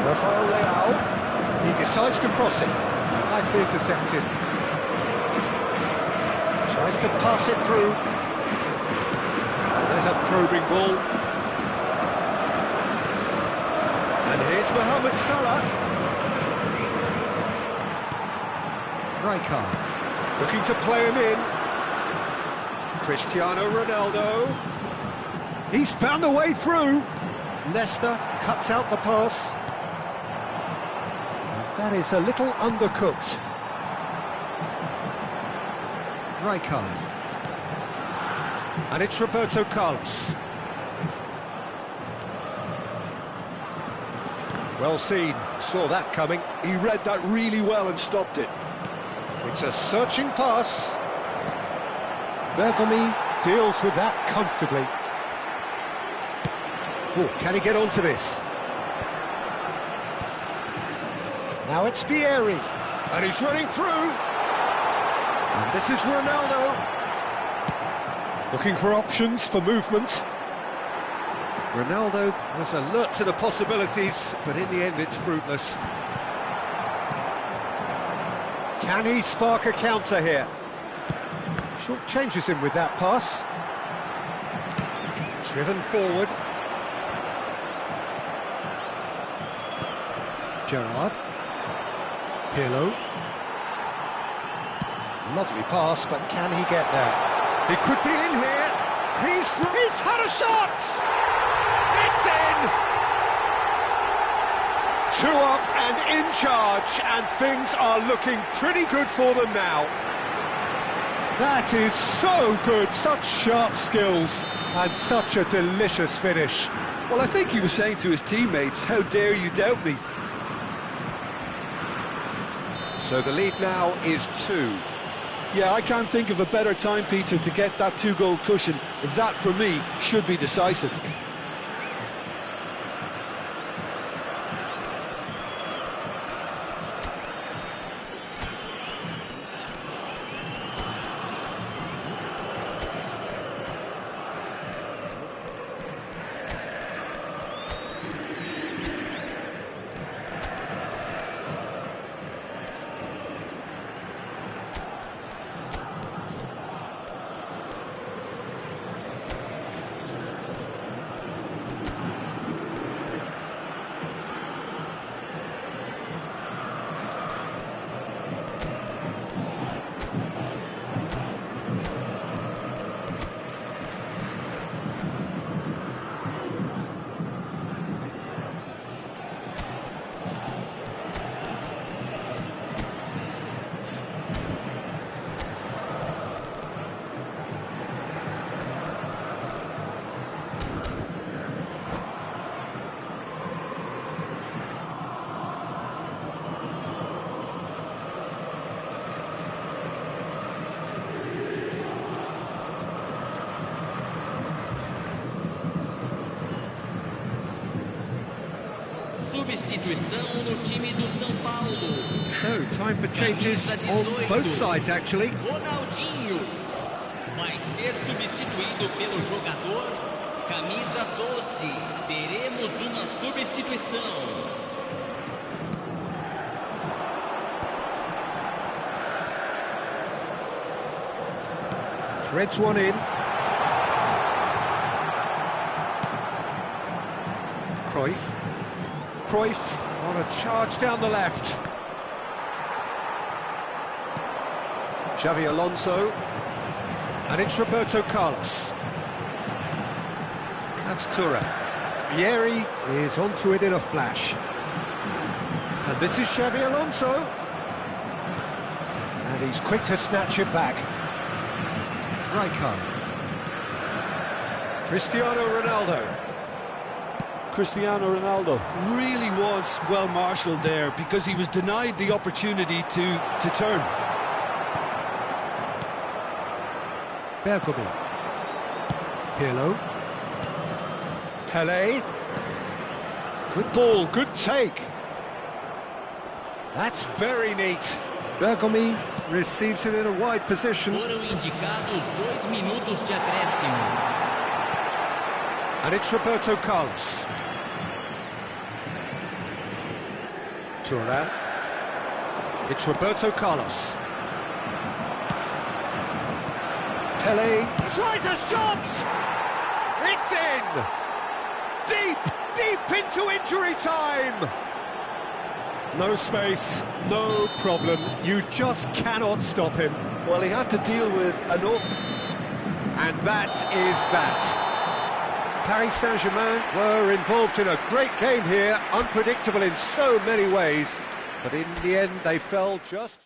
Rafael Leao. He decides to cross it. Nicely intercepted. Tries to pass it through. There's a probing ball. And here's Here's Mohamed Salah. Rijkaard looking to play him in. Cristiano Ronaldo. He's found a way through. Leicester cuts out the pass. And that is a little undercooked. Rijkaard. And it's Roberto Carlos. Well seen, saw that coming. He read that really well and stopped it. It's a searching pass. Bergomi deals with that comfortably. Oh, can he get onto this? Now it's Vieri. And he's running through. And this is Ronaldo. Looking for options for movement. Ronaldo was alert to the possibilities, but in the end it's fruitless. Can he spark a counter here? Short changes him with that pass. Driven forward. Gerrard. Pirlo. Lovely pass, but can he get there? He could be in here. He's had a shot! It's in! 2 up and in charge, and things are looking pretty good for them now. That is so good, such sharp skills, and such a delicious finish. Well, I think he was saying to his teammates, how dare you doubt me? So the lead now is 2. Yeah, I can't think of a better time, Peter, to get that 2-goal cushion. That, for me, should be decisive. Substituição no time do São Paulo. So, time for changes on both sides, actually. Ronaldinho vai ser substituído pelo jogador camisa 12. Teremos uma substituição. Threads one in. Cruyff on a charge down the left. Xavi Alonso. And it's Roberto Carlos. That's Thuram. Vieri is onto it in a flash. And this is Xavi Alonso. And he's quick to snatch it back. Rijkaard. Cristiano Ronaldo. Cristiano Ronaldo really was well marshalled there because he was denied the opportunity to turn. Bergomi. Pirlo. Pelé. Good ball, good take. That's very neat. Bergomi receives it in a wide position. Foram indicados 2 minutos de acréscimo. And it's Roberto Carlos. Thuram. It's Roberto Carlos. Pelé tries a shot! It's in! deep, deep into injury time! No space, no problem. You just cannot stop him. Well, he had to deal with an And that is that. Paris Saint-Germain were involved in a great game here, unpredictable in so many ways, but in the end they fell just...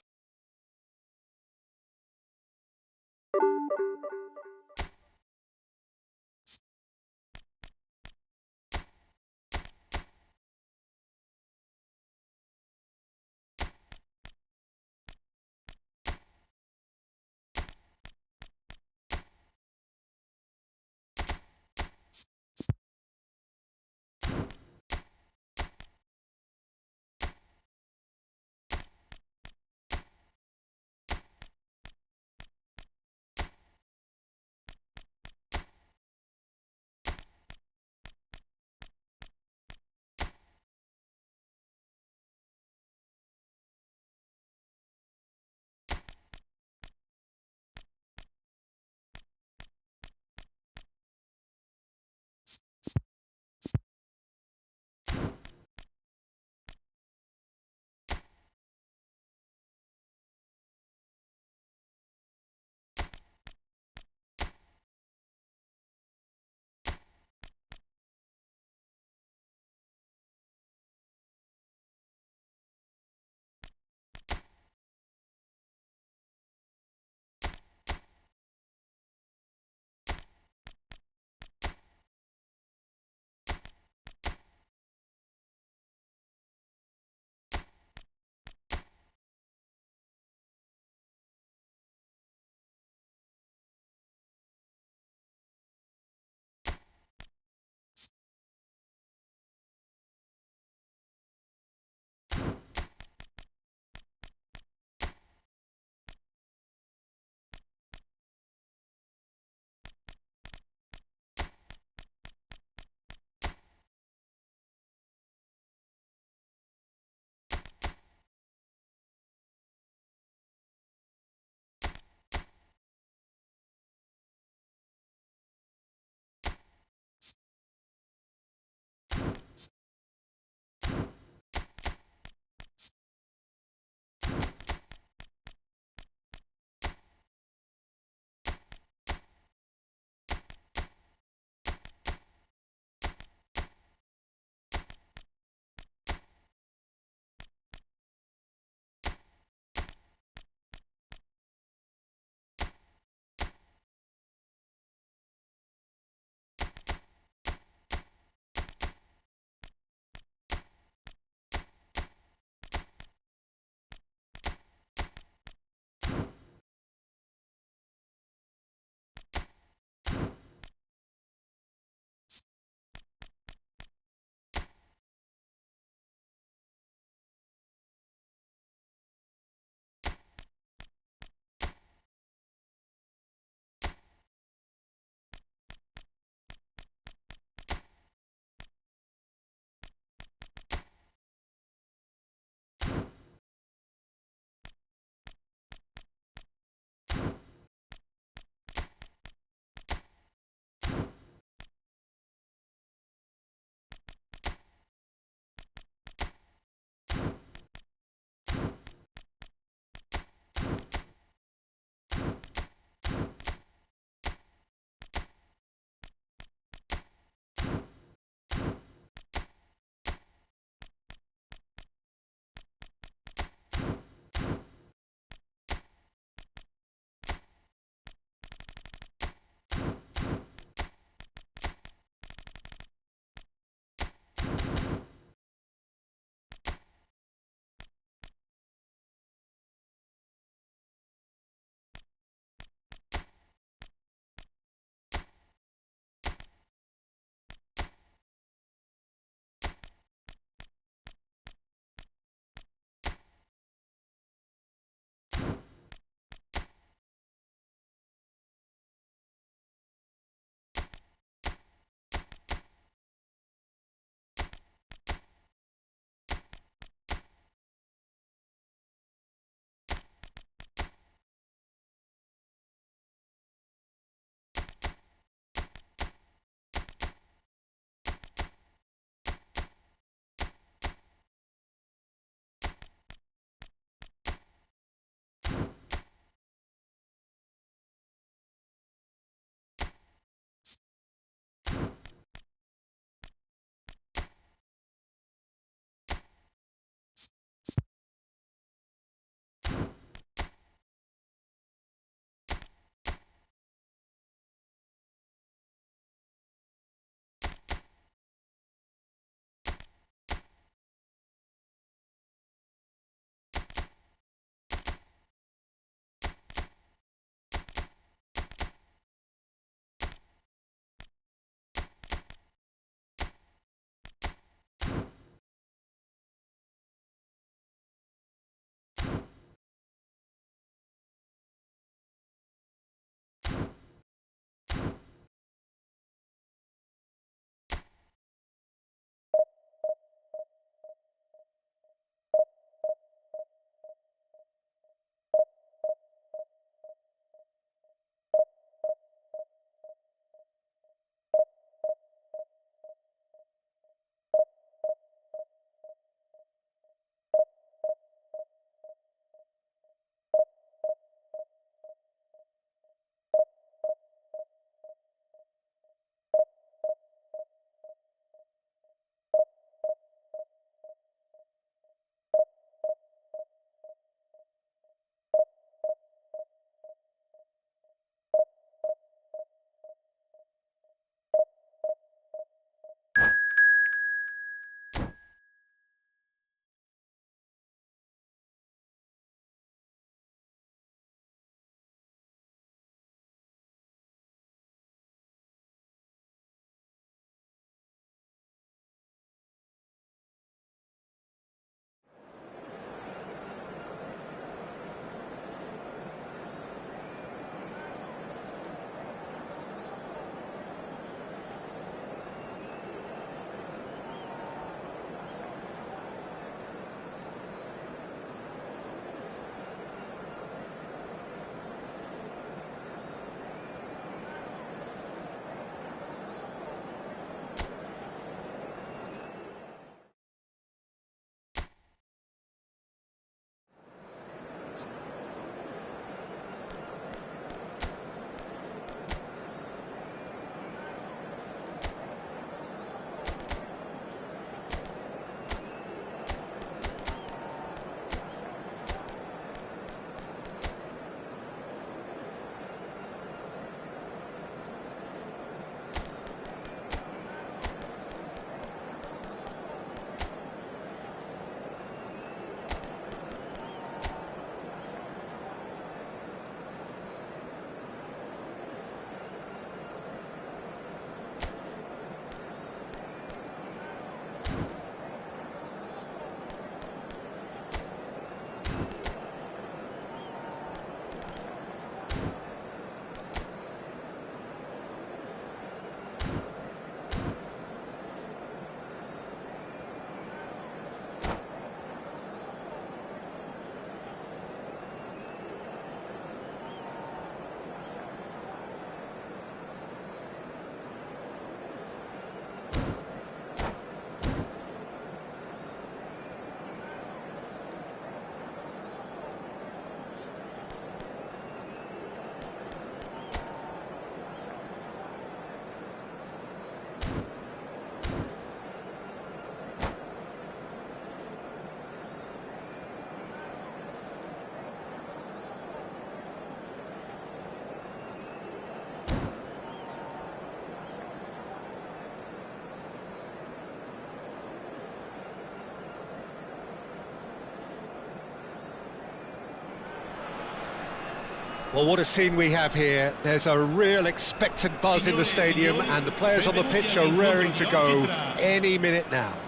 Well, what a scene we have here. There's a real expectant buzz in the stadium, and the players on the pitch are raring to go any minute now.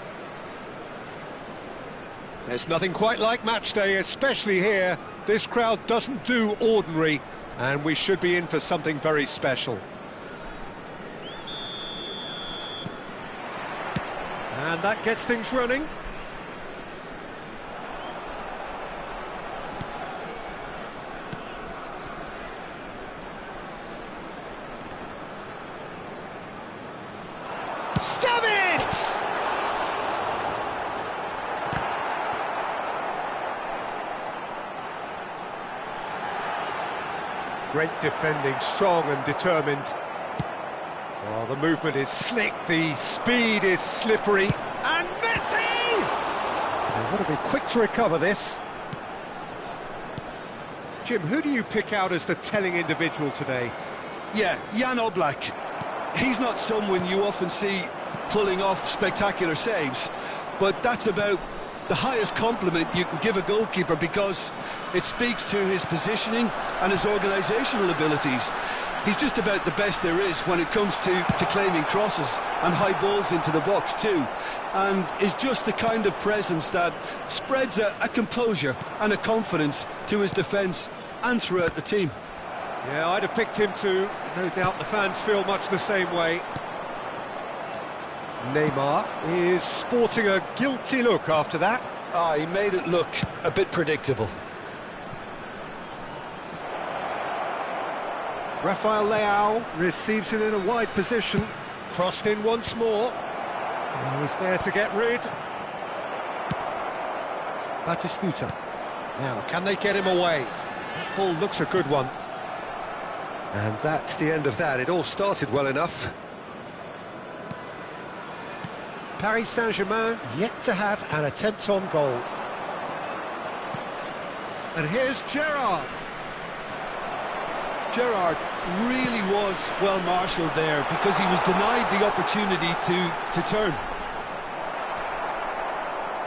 There's nothing quite like match day, especially here. This crowd doesn't do ordinary, and we should be in for something very special. And that gets things running. Stab it! Great defending, strong and determined. Oh, the movement is slick, the speed is slippery, and Messi! They've got to be quick to recover this. Jim, who do you pick out as the telling individual today? Yeah, Jan Oblak. He's not someone you often see pulling off spectacular saves, but that's about the highest compliment you can give a goalkeeper, because it speaks to his positioning and his organisational abilities. He's just about the best there is when it comes to claiming crosses and high balls into the box too, and is just the kind of presence that spreads a composure and a confidence to his defence and throughout the team. Yeah, I'd have picked him too. No doubt the fans feel much the same way. Neymar is sporting a guilty look after that. He made it look a bit predictable. Rafael Leao receives it in a wide position. Crossed in once more. He's there to get rid. Batistuta. Now, can they get him away? That ball looks a good one. And that's the end of that. It all started well enough. Paris Saint-Germain yet to have an attempt on goal. And here's Gerrard. Gerrard really was well marshalled there, because he was denied the opportunity to turn.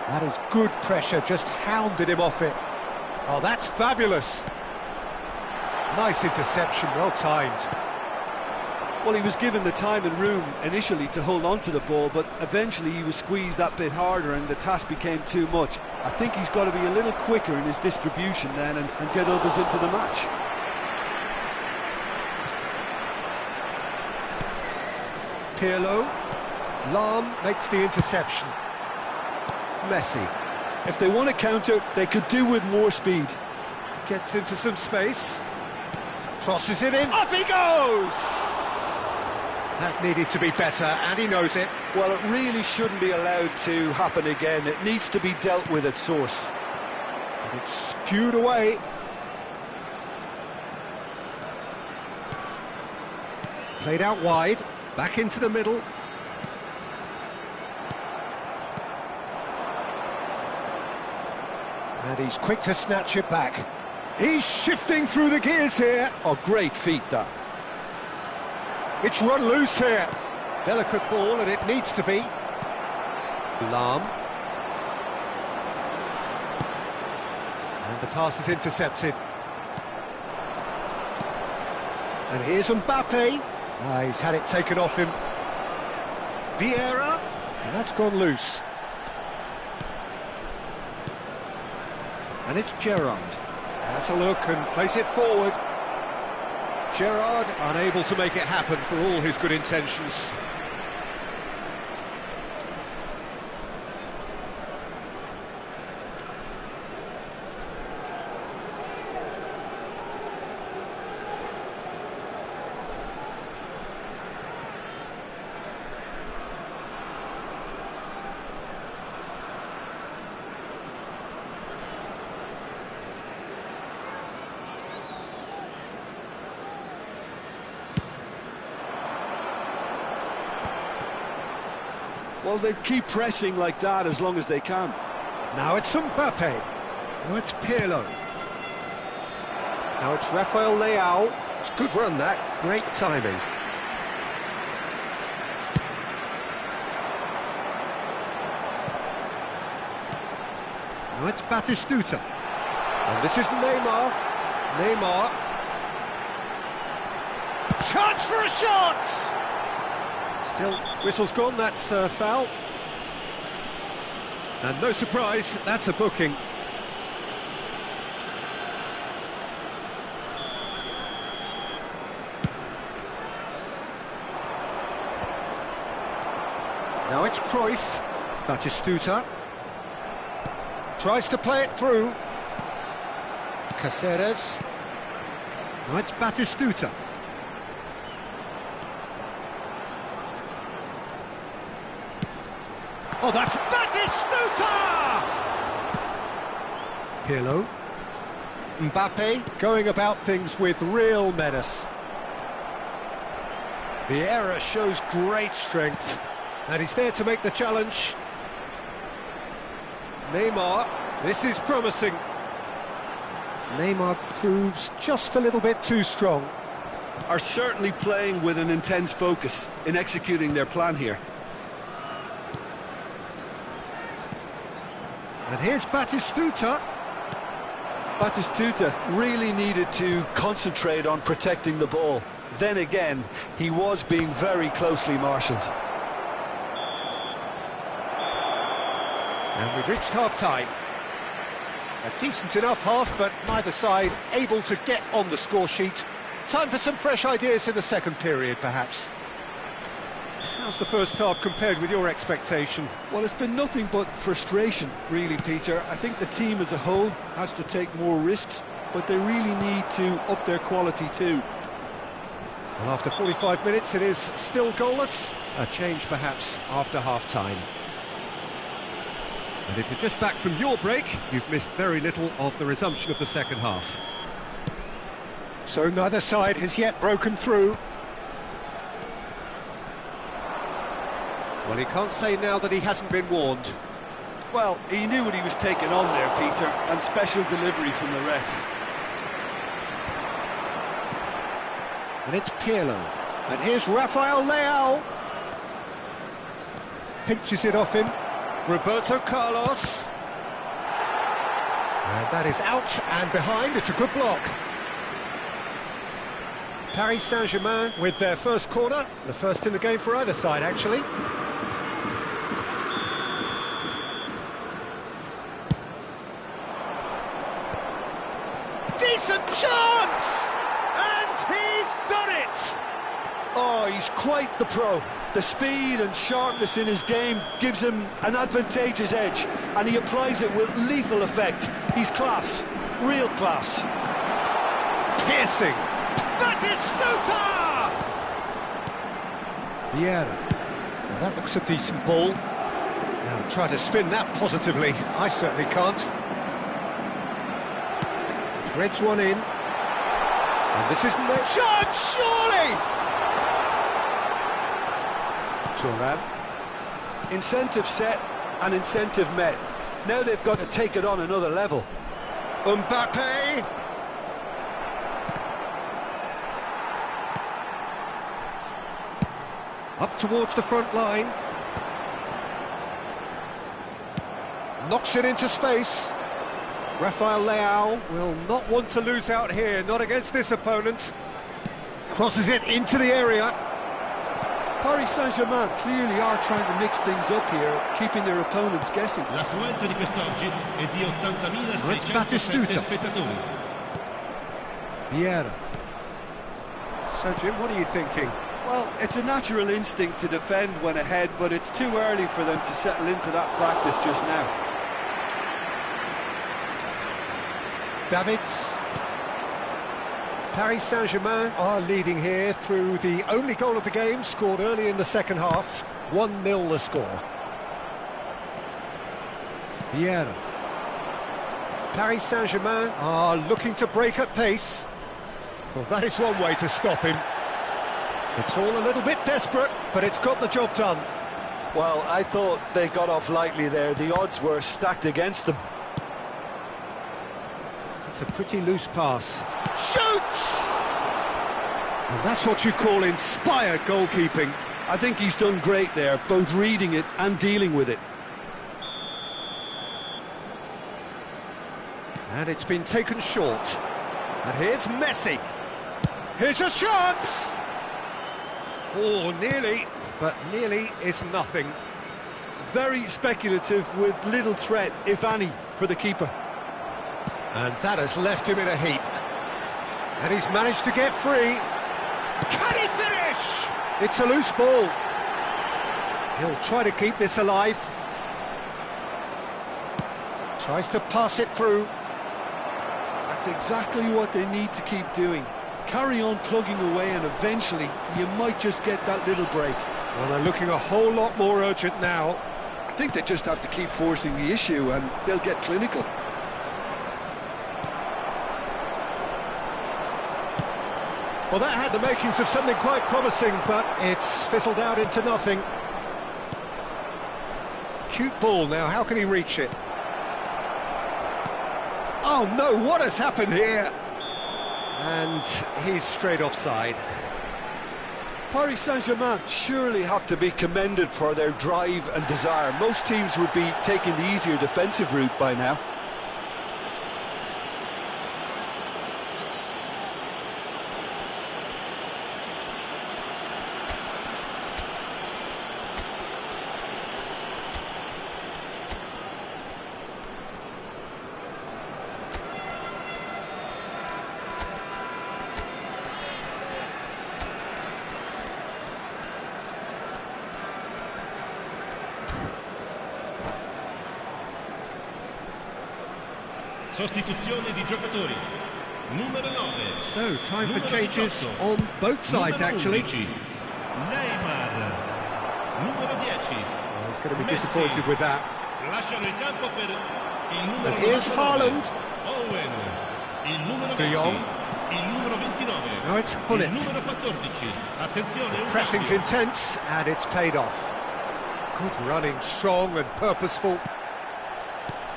That is good pressure, just hounded him off it. Oh, that's fabulous. Nice interception, well timed. Well, he was given the time and room initially to hold on to the ball, but eventually he was squeezed that bit harder and the task became too much. I think he's got to be a little quicker in his distribution then and get others into the match. Pirlo. Lahm makes the interception. Messi. If they want to counter, they could do with more speed. Gets into some space. Crosses it in. Up he goes! That needed to be better, and he knows it. Well, it really shouldn't be allowed to happen again. It needs to be dealt with at source. And it's skewed away. Played out wide, back into the middle. And he's quick to snatch it back. He's shifting through the gears here. Oh, great feat, that. It's run loose here. Delicate ball, and it needs to be. Lahm. And the pass is intercepted. And here's Mbappe. He's had it taken off him. Vieira. And that's gone loose. And it's Gerrard. Has a look and plays it forward. Gerrard unable to make it happen for all his good intentions. Well, they keep pressing like that as long as they can. Now it's Mbappe. Now it's Pirlo. Now it's Rafael Leao. It's a good run, that. Great timing. Now it's Batistuta. And this is Neymar. Neymar. Chance for a shot! Still, whistle's gone, that's a foul. And no surprise, that's a booking. Now it's Cruyff. Batistuta. Tries to play it through. Caceres. Now it's Batistuta. Oh, that's Batistuta! Pirlo. Mbappe going about things with real menace. Vieira shows great strength. And he's there to make the challenge. Neymar, this is promising. Neymar proves just a little bit too strong. Are certainly playing with an intense focus in executing their plan here. And here's Batistuta. Batistuta really needed to concentrate on protecting the ball. Then again, he was being very closely marshalled. And we've reached half-time. A decent enough half, but neither side able to get on the score sheet. Time for some fresh ideas in the second period, perhaps. How's the first half compared with your expectation? Well, it's been nothing but frustration, really, Peter. I think the team as a whole has to take more risks, but they really need to up their quality too. Well, after 45 minutes, it is still goalless. A change, perhaps, after half-time. And if you're just back from your break, you've missed very little of the resumption of the second half. So neither side has yet broken through. Well, he can't say now that he hasn't been warned. Well, he knew what he was taking on there, Peter, and special delivery from the ref. And it's Pirlo. And here's Rafael Leao. Pinches it off him. Roberto Carlos. And that is out and behind. It's a good block. Paris Saint-Germain with their first corner. The first in the game for either side, actually. Decent chance! And he's done it! Oh, he's quite the pro. The speed and sharpness in his game gives him an advantageous edge, and he applies it with lethal effect. He's class, real class. Piercing! Batistuta! Vieira. Now that looks a decent ball. Now try to spin that positively. I certainly can't. Threads one in. And this is no chance, surely! Thuram. Incentive set and incentive met. Now they've got to take it on another level. Mbappe! Up towards the front line. Knocks it into space. Rafael Leao will not want to lose out here, not against this opponent. Crosses it into the area. Paris Saint-Germain clearly are trying to mix things up here, keeping their opponents guessing. L'affluenza di quest'oggi è di 80.607 spettatori. Vieira. So, Jim, what are you thinking? Well, it's a natural instinct to defend when ahead, but it's too early for them to settle into that practice just now. Davids. Paris Saint-Germain are leading here through the only goal of the game, scored early in the second half. 1-0 the score. Vieira. Paris Saint-Germain are looking to break at pace. Well, that is one way to stop him. It's all a little bit desperate, but it's got the job done. Well, I thought they got off lightly there. The odds were stacked against them. It's a pretty loose pass. Shoots! And that's what you call inspired goalkeeping. I think he's done great there, both reading it and dealing with it. And it's been taken short. And here's Messi. Here's a chance! Oh, nearly, but nearly is nothing. Very speculative with little threat, if any, for the keeper. And that has left him in a heap. And he's managed to get free. Can he finish? It's a loose ball. He'll try to keep this alive. Tries to pass it through. That's exactly what they need to keep doing. Carry on plugging away and eventually you might just get that little break. Well, they're looking a whole lot more urgent now. I think they just have to keep forcing the issue and they'll get clinical. Well, that had the makings of something quite promising, but it's fizzled out into nothing. Cute ball now, how can he reach it? Oh no, what has happened here? And he's straight offside. Paris Saint-Germain surely have to be commended for their drive and desire. Most teams would be taking the easier defensive route by now. Sostituzione di giocatori. Numero 9. So, time for changes on both sides, actually. Neymar. Numero 10. Oh, he's going to be disappointed with that. Lasciano il campo per il numero And here's 99. Haaland. Owen. Il numero De 20. Jong. Il numero 29. Now it's Il Gullit. numero 14. Attenzione, un Pressing's cambio. intense, and it's paid off. Good running, strong and purposeful.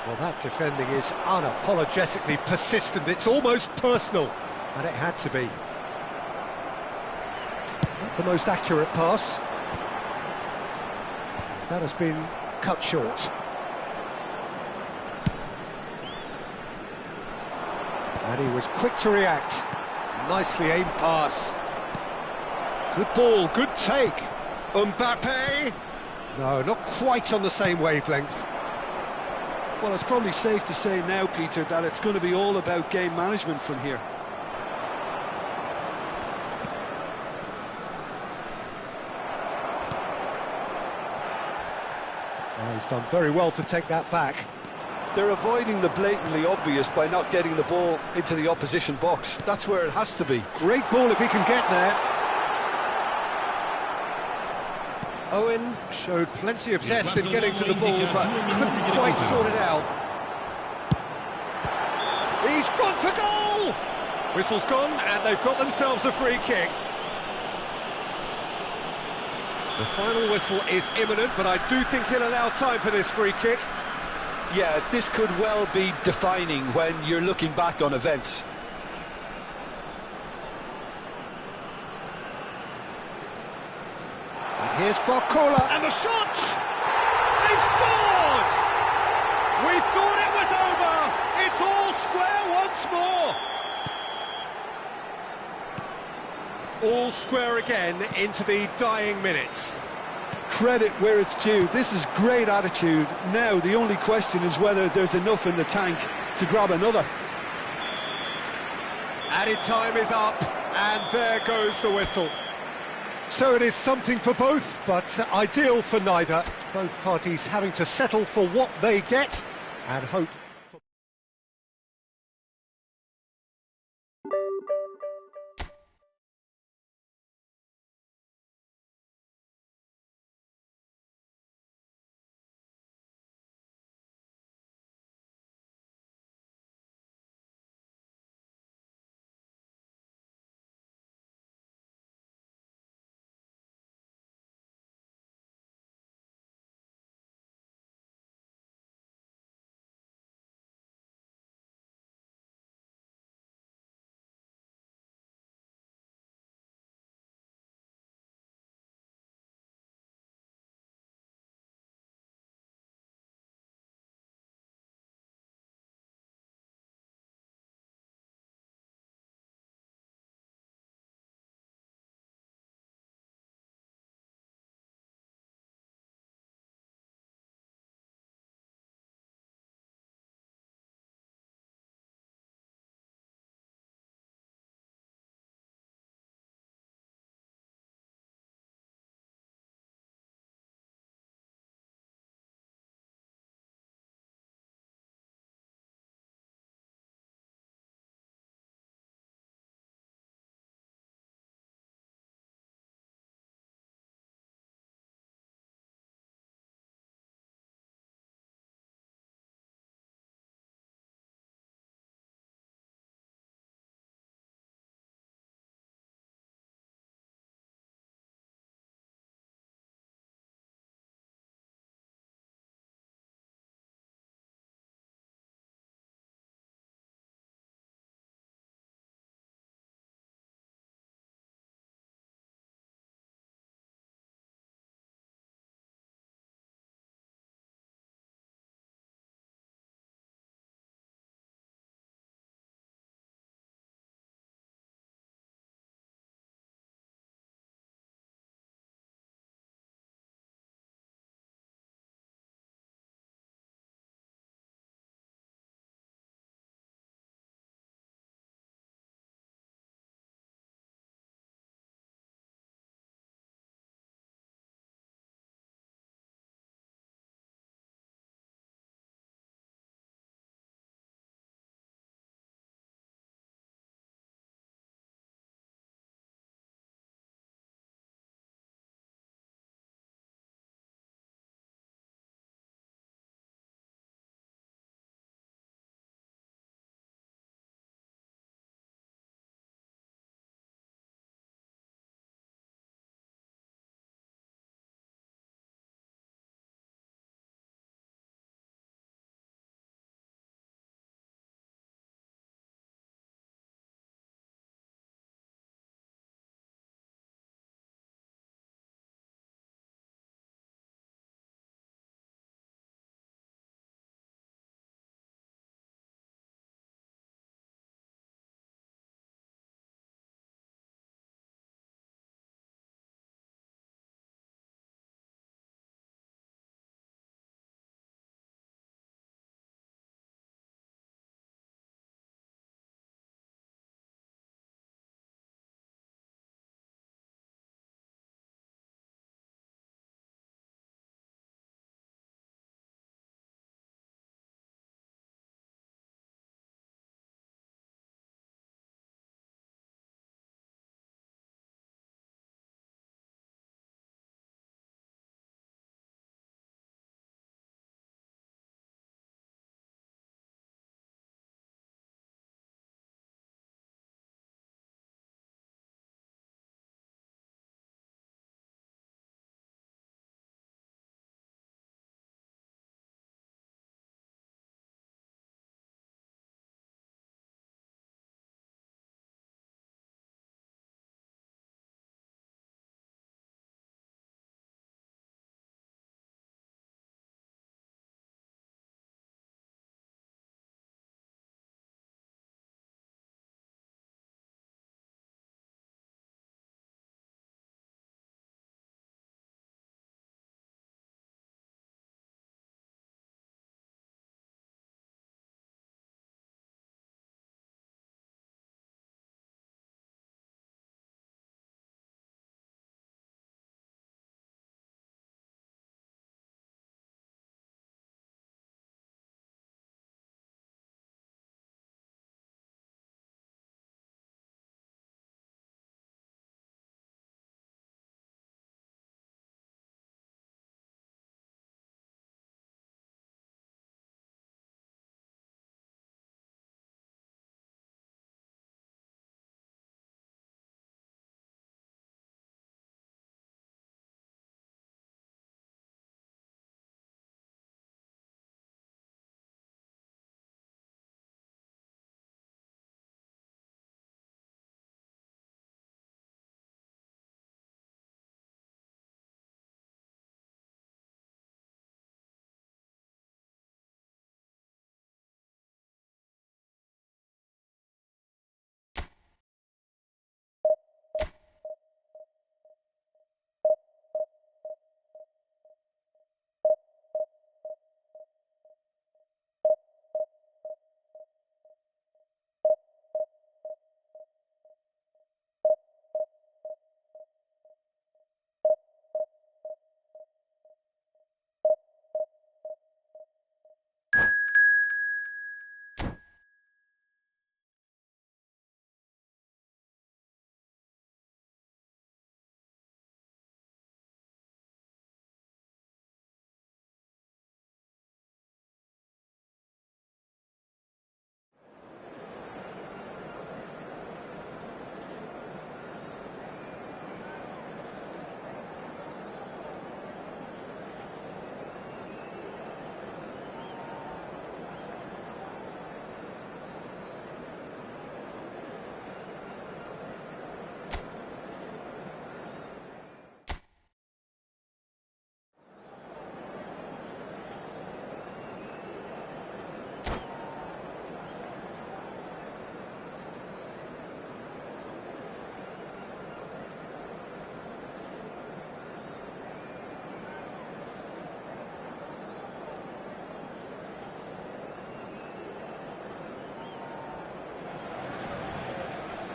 Well, that defending is unapologetically persistent. It's almost personal, and it had to be. Not the most accurate pass. That has been cut short. And he was quick to react. Nicely aimed pass. Good ball, good take. Mbappe! No, not quite on the same wavelength. Well, it's probably safe to say now, Peter, that it's going to be all about game management from here. Oh, he's done very well to take that back. They're avoiding the blatantly obvious by not getting the ball into the opposition box. That's where it has to be. Great ball if he can get there. Owen showed plenty of zest in getting to the ball, but couldn't quite sort it out. He's gone for goal! Whistle's gone, and they've got themselves a free kick. The final whistle is imminent, but I do think he'll allow time for this free kick. Yeah, this could well be defining when you're looking back on events. And here's Barcola, and the shot! They've scored! We thought it was over! It's all square once more! All square again into the dying minutes. Credit where it's due. This is great attitude. Now the only question is whether there's enough in the tank to grab another. Added time is up, and there goes the whistle. So it is something for both, but ideal for neither. Both parties having to settle for what they get and hope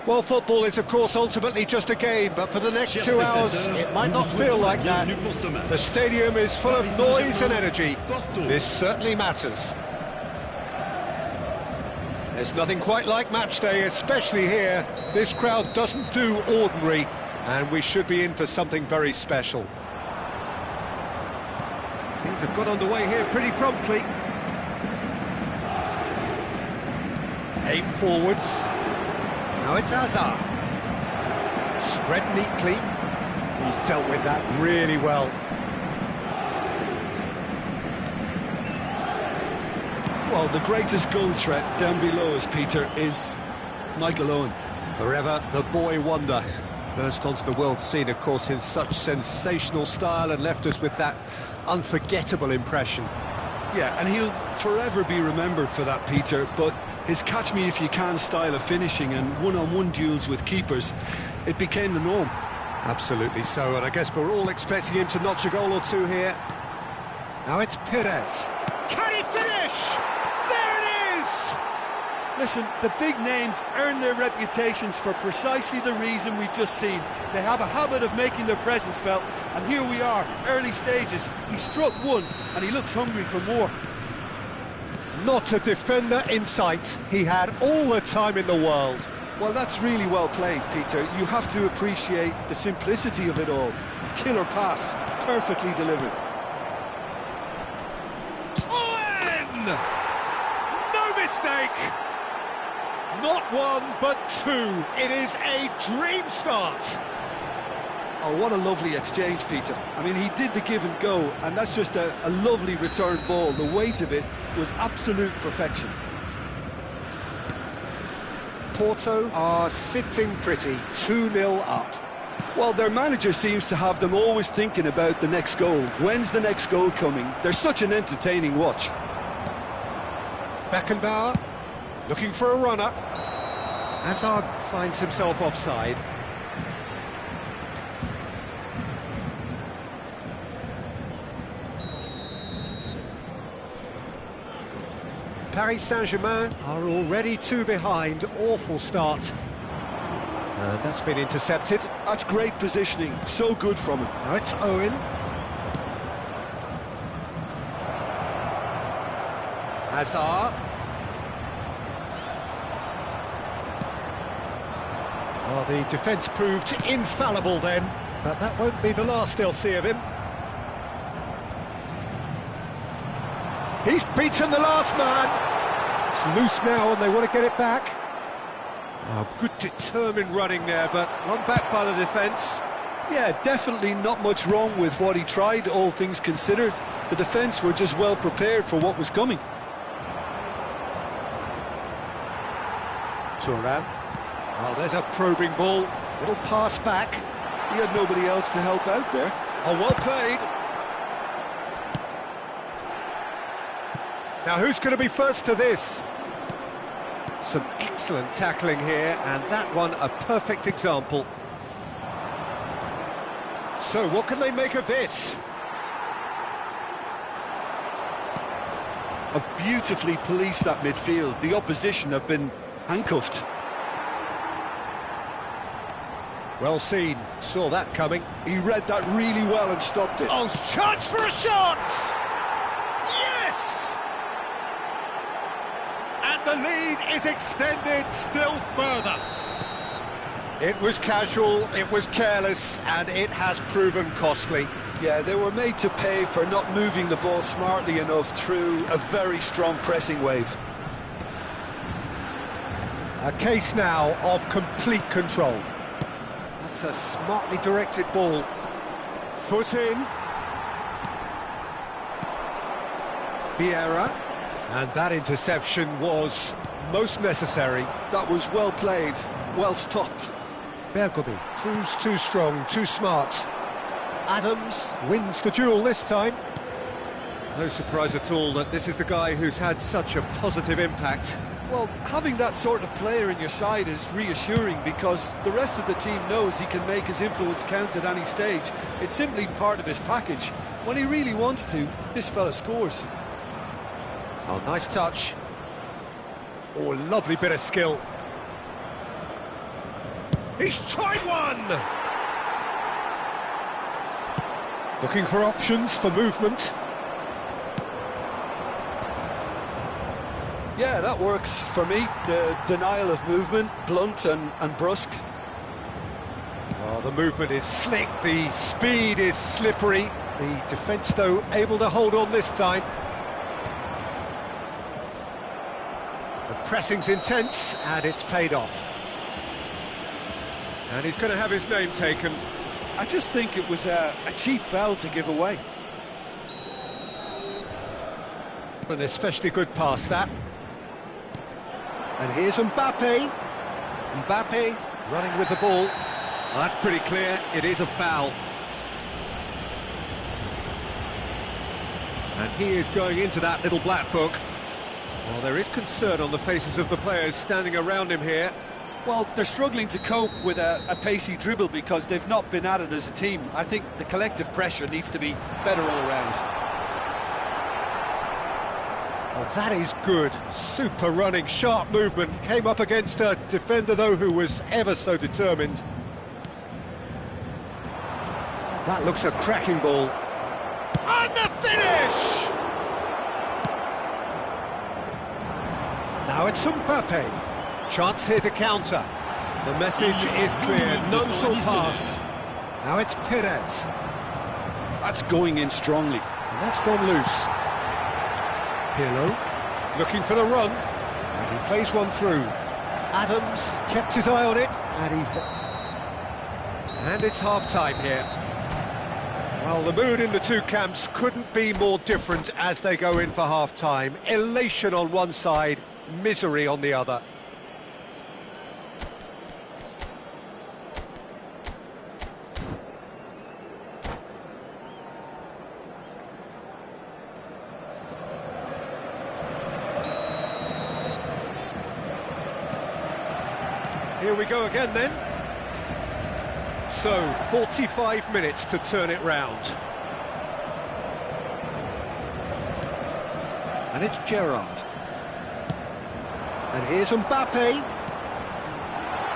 Well, football is, of course, ultimately just a game, but for the next 2 hours, it might not feel like that. The stadium is full of noise and energy. This certainly matters. There's nothing quite like match day, especially here. This crowd doesn't do ordinary, and we should be in for something very special. Things have got underway here pretty promptly. Aim forwards. Now it's Hazard. Spread neatly. He's dealt with that really well. Well, the greatest goal threat down below us, Peter, is Michael Owen. Forever the boy wonder. Burst onto the world scene, of course, in such sensational style and left us with that unforgettable impression. Yeah, and he'll forever be remembered for that, Peter, but his catch-me-if-you-can style of finishing and one-on-one duels with keepers, it became the norm. Absolutely so, and I guess we're all expecting him to notch a goal or two here. Now it's Perez. Can he finish? There it is! Listen, the big names earn their reputations for precisely the reason we've just seen. They have a habit of making their presence felt, and here we are, early stages. He struck one, and he looks hungry for more. Not a defender in sight. He had all the time in the world. Well, that's really well played, Peter. You have to appreciate the simplicity of it all. Killer pass, perfectly delivered. Owen! No mistake! Not one, but two. It is a dream start. Oh, what a lovely exchange, Peter. I mean, he did the give and go, and that's just a lovely return ball. The weight of it was absolute perfection. Porto are sitting pretty, 2-0 up. Well, their manager seems to have them always thinking about the next goal. When's the next goal coming? They're such an entertaining watch. Beckenbauer looking for a runner. Hazard finds himself offside. Paris Saint-Germain are already 2 behind. Awful start. And that's been intercepted. That's great positioning. So good from him. Now it's Owen. Hazard. Well, the defence proved infallible then, but that won't be the last they'll see of him. He's beaten the last man. It's loose now and they want to get it back. Oh, good determined running there, but one back by the defence. Yeah, definitely not much wrong with what he tried, all things considered. The defence were just well prepared for what was coming. Thuram. Oh, there's a probing ball. Little pass back. He had nobody else to help out there. Oh, well played. Now, who's going to be first to this? Some excellent tackling here, and that one a perfect example. So, what can they make of this? Have beautifully policed that midfield. The opposition have been handcuffed. Well seen. Saw that coming. He read that really well and stopped it. Oh, chance for a shot! Yes! And the lead is extended still further. It was casual, it was careless, and it has proven costly. Yeah, they were made to pay for not moving the ball smartly enough through a very strong pressing wave. A case now of complete control. That's a smartly directed ball. Foot in. Vieira. And that interception was most necessary. That was well played, well stopped. Bergomi proves too strong, too smart. Adams wins the duel this time. No surprise at all that this is the guy who's had such a positive impact. Well, having that sort of player in your side is reassuring because the rest of the team knows he can make his influence count at any stage. It's simply part of his package. When he really wants to, this fella scores. Oh, nice touch. Oh, lovely bit of skill. He's tried one! Looking for options for movement. Yeah, that works for me. The denial of movement, blunt and brusque. Well, the movement is slick, the speed is slippery. The defence, though, able to hold on this time. The pressing's intense, and it's paid off. And he's going to have his name taken. I just think it was a cheap foul to give away. An especially good pass, that. And here's Mbappe. Mbappe running with the ball. Well, that's pretty clear, it is a foul. And he is going into that little black book. Well, there is concern on the faces of the players standing around him here. Well, they're struggling to cope with a pacey dribble because they've not been at it as a team. I think the collective pressure needs to be better all around. Well, that is good. Super running, sharp movement. Came up against a defender, though, who was ever so determined. That looks a cracking ball. And the finish! Now it's Mbappe. Chance here to counter. The message is clear, none shall pass. Now it's Perez. That's going in strongly. And that's gone loose. Pirlo looking for the run. And he plays one through. Adams kept his eye on it. And he's there. And it's half-time here. Well, the mood in the two camps couldn't be more different as they go in for half-time. Elation on one side, misery on the other. Here we go again then. So, 45 minutes to turn it round. And it's Gerrard. And here's Mbappe.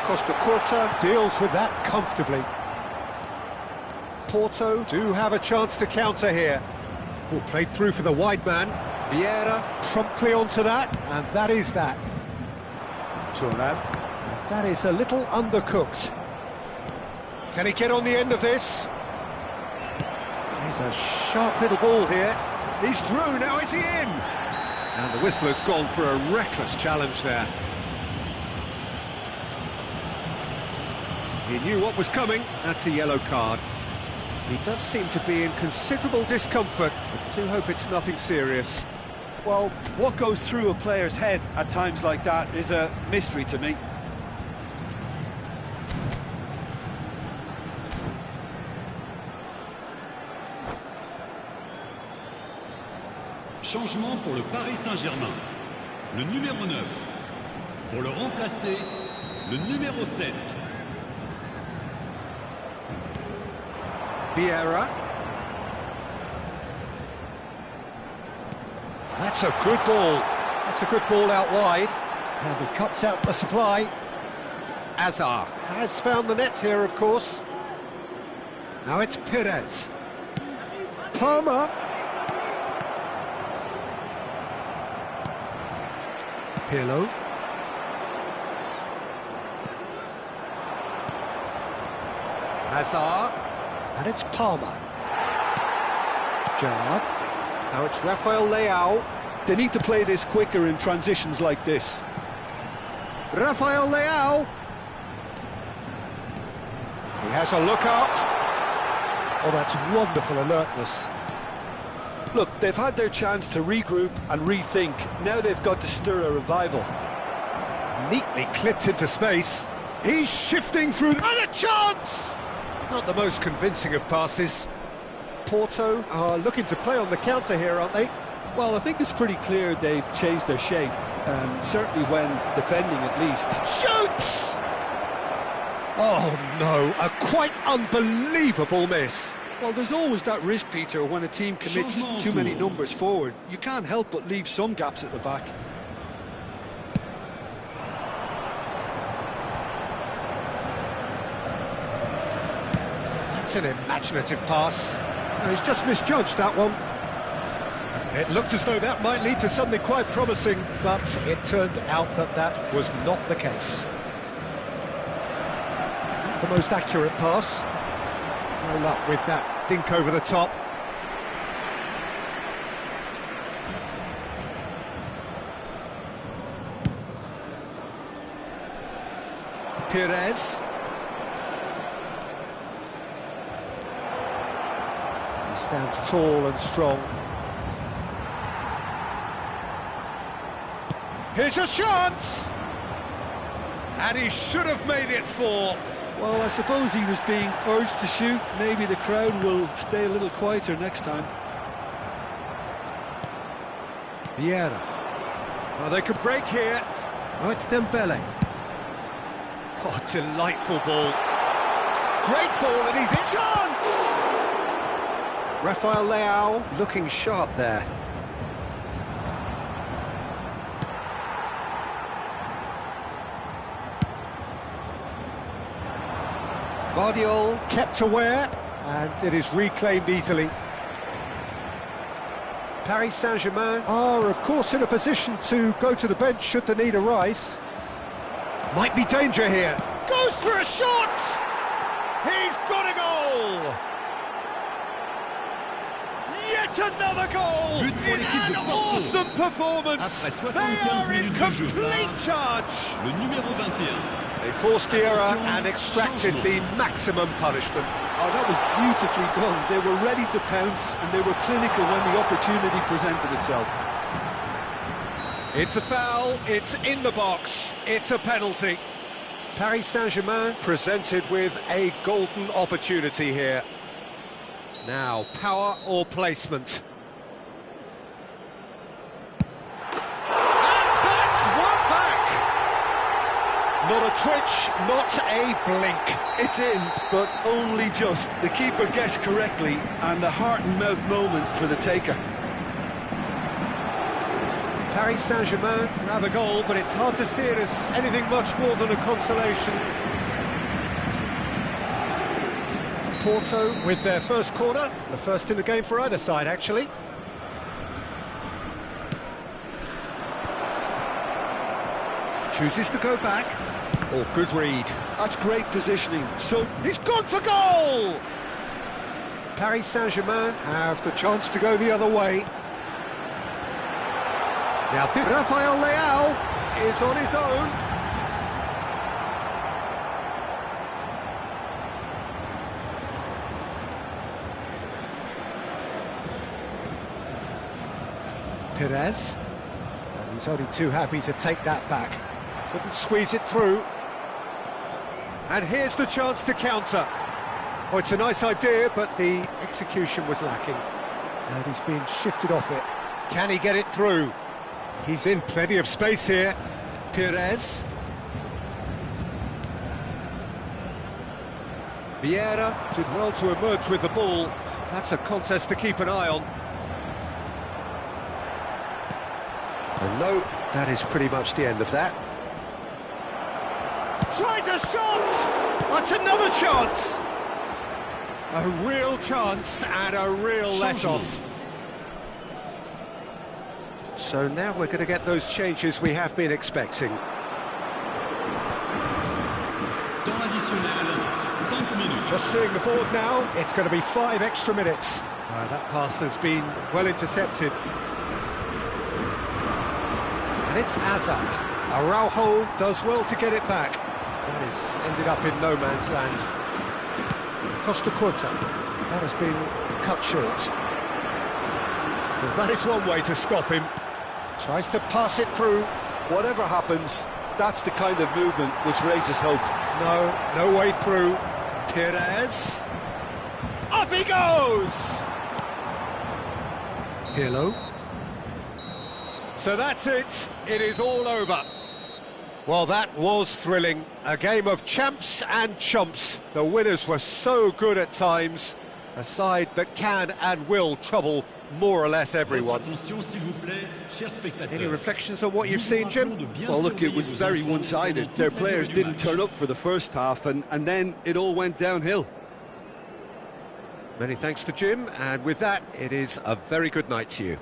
Costa Curta deals with that comfortably. Porto do have a chance to counter here. Will play through for the wide man. Vieira promptly onto that, and that is that. Thuram. And that is a little undercooked. Can he get on the end of this? He's a sharp little ball here. He's through, now is he in? And the whistler's gone for a reckless challenge there. He knew what was coming, that's a yellow card. He does seem to be in considerable discomfort, but do hope it's nothing serious. Well, what goes through a player's head at times like that is a mystery to me. Changement pour le Paris Saint-Germain. Le numéro 9. Pour le remplacer, le numéro 7. Vieira. That's a good ball. That's a good ball out wide. And he cuts out the supply. Azar has found the net here, of course. Now it's Perez. Palmer. Pirlo. Hazard. And it's Palmer. Gerrard. Now it's Rafael Leao. They need to play this quicker in transitions like this. Rafael Leao. He has a look up. Oh, that's wonderful alertness. Look, they've had their chance to regroup and rethink. Now they've got to stir a revival. Neatly clipped into space. He's shifting through... And a chance! Not the most convincing of passes. Porto are looking to play on the counter here, aren't they? Well, I think it's pretty clear they've changed their shape. Certainly when defending, at least. Shoots! Oh, no. A quite unbelievable miss. Well, there's always that risk, Peter, when a team commits too many numbers forward. You can't help but leave some gaps at the back. That's an imaginative pass. No, he's just misjudged that one. It looked as though that might lead to something quite promising, but it turned out that that was not the case. The most accurate pass. No luck with that dink over the top. Pires. He stands tall and strong. Here's a chance! And he should have made it 4. Well, I suppose he was being urged to shoot. Maybe the crowd will stay a little quieter next time. Vieira. Oh, they could break here. Oh, it's Dembele. Oh, delightful ball. Great ball, and he's in. Chance! Rafael Leao looking sharp there. Guardiola kept aware, and it is reclaimed easily. Paris Saint-Germain are, of course, in a position to go to the bench should the need arise. Might be danger here. Goes for a shot! He's got a goal! Yet another goal! In an awesome performance! They are in complete charge! Le numéro 21. They forced the error and extracted the maximum punishment. Oh, that was beautifully done. They were ready to pounce, and they were clinical when the opportunity presented itself. It's a foul, it's in the box, it's a penalty. Paris Saint-Germain presented with a golden opportunity here. Now, power or placement? And that's one back! Not a twitch, not a blink. It's in, but only just. The keeper guessed correctly, and a heart-and-mouth moment for the taker. Paris Saint-Germain have a goal, but it's hard to see it as anything much more than a consolation. Porto with their first corner, the first in the game for either side, actually. Chooses to go back. Oh, good read. That's great positioning. So He's gone for goal! Paris Saint-Germain have the chance to go the other way. Now, Rafael Leao is on his own. Pires. And he's only too happy to take that back. Couldn't squeeze it through. And here's the chance to counter. Oh, it's a nice idea, but the execution was lacking. And he's being shifted off it. Can he get it through? He's in plenty of space here. Pires. Vieira did well to emerge with the ball. That's a contest to keep an eye on. And no, that is pretty much the end of that. Tries a shot! That's another chance! A real chance and a real let-off. So now we're going to get those changes we have been expecting. Temps additionnel, 5 minutes. Just seeing the board now, it's going to be 5 extra minutes. That pass has been well intercepted. And it's Hazard. Araujo does well to get it back. That has ended up in no man's land. Costa Curta. That has been cut short. Well, that is one way to stop him. Tries to pass it through. whatever happens, that's the kind of movement which raises hope. No way through. Pires. Up he goes! Pirlo. So that's it. It is all over. Well, that was thrilling. A game of champs and chumps. The winners were so good at times. A side that can and will trouble more or less everyone. Any reflections on what you've seen, Jim? Well, look, it was very one-sided. Their players didn't turn up for the first half, and then it all went downhill. Many thanks to Jim, and with that, it is a very good night to you.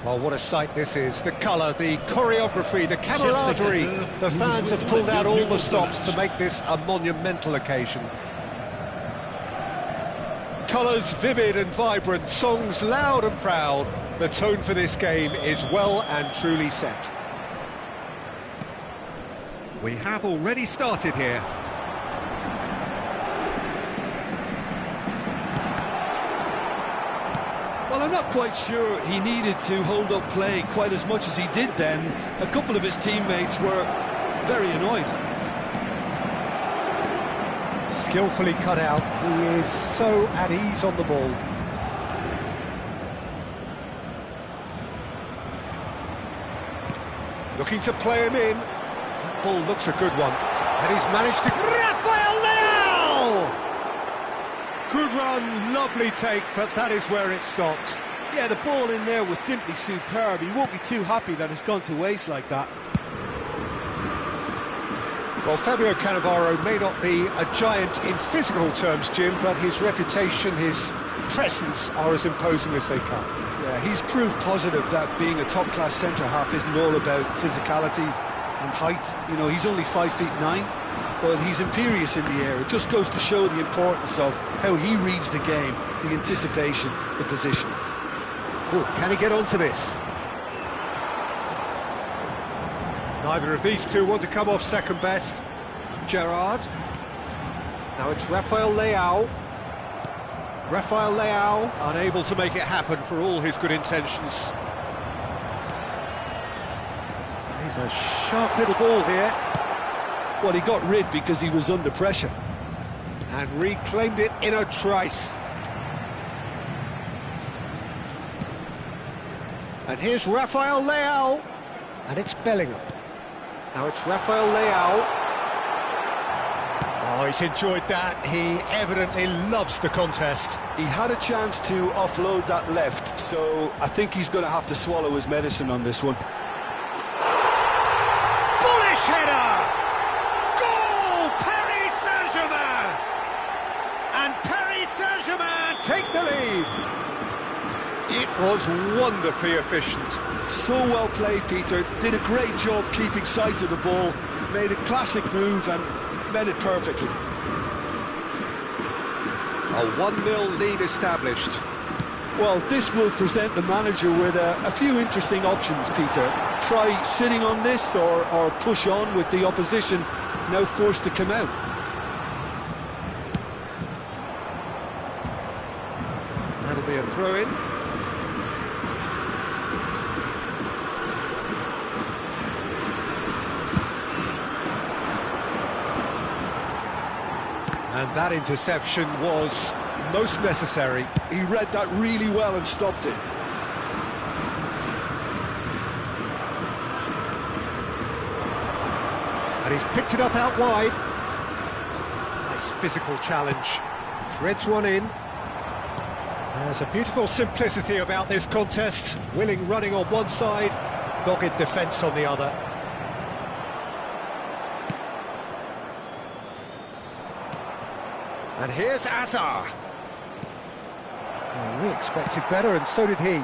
Well, what a sight this is. The colour, the choreography, the camaraderie. The fans have pulled out all the stops to make this a monumental occasion. Colours vivid and vibrant, songs loud and proud. The tone for this game is well and truly set. We have already started here. Well, I'm not quite sure he needed to hold up play quite as much as he did then. A couple of his teammates were very annoyed. Skillfully cut out, he is so at ease on the ball. Looking to play him in. That ball looks a good one. And he's managed to... Rafael Leao! Good run, lovely take, but that is where it stopped. Yeah, the ball in there was simply superb. He won't be too happy that it's gone to waste like that. Well, Fabio Cannavaro may not be a giant in physical terms, Jim, but his reputation, his presence are as imposing as they come. Yeah, he's proof positive that being a top-class centre-half isn't all about physicality and height. You know, he's only 5'9", but he's imperious in the air. It just goes to show the importance of how he reads the game, the anticipation, the positioning. Oh, can he get onto this? Neither of these two want to come off second best. Gerrard. Now it's Rafael Leao. Rafael Leao unable to make it happen for all his good intentions. He's a sharp little ball here. Well, he got rid because he was under pressure. And reclaimed it in a trice. And here's Rafael Leao. And it's Bellingham. Now it's Rafael Leao. Oh, he's enjoyed that. He evidently loves the contest. He had a chance to offload that left, so I think he's going to have to swallow his medicine on this one. Bullish header! Goal! Paris Saint-Germain! And Paris Saint-Germain take the lead. It was wonderfully efficient. So well played, Peter. Did a great job keeping sight of the ball. Made a classic move and met it perfectly. A 1-0 lead established. Well, this will present the manager with a few interesting options, Peter. Try sitting on this or push on with the opposition now forced to come out. That'll be a throw-in. And that interception was most necessary. He read that really well and stopped it. And he's picked it up out wide. Nice physical challenge. Threads one in. There's a beautiful simplicity about this contest. Willing running on one side, dogged defence on the other. And here's Azar. Well, we expected better, and so did he.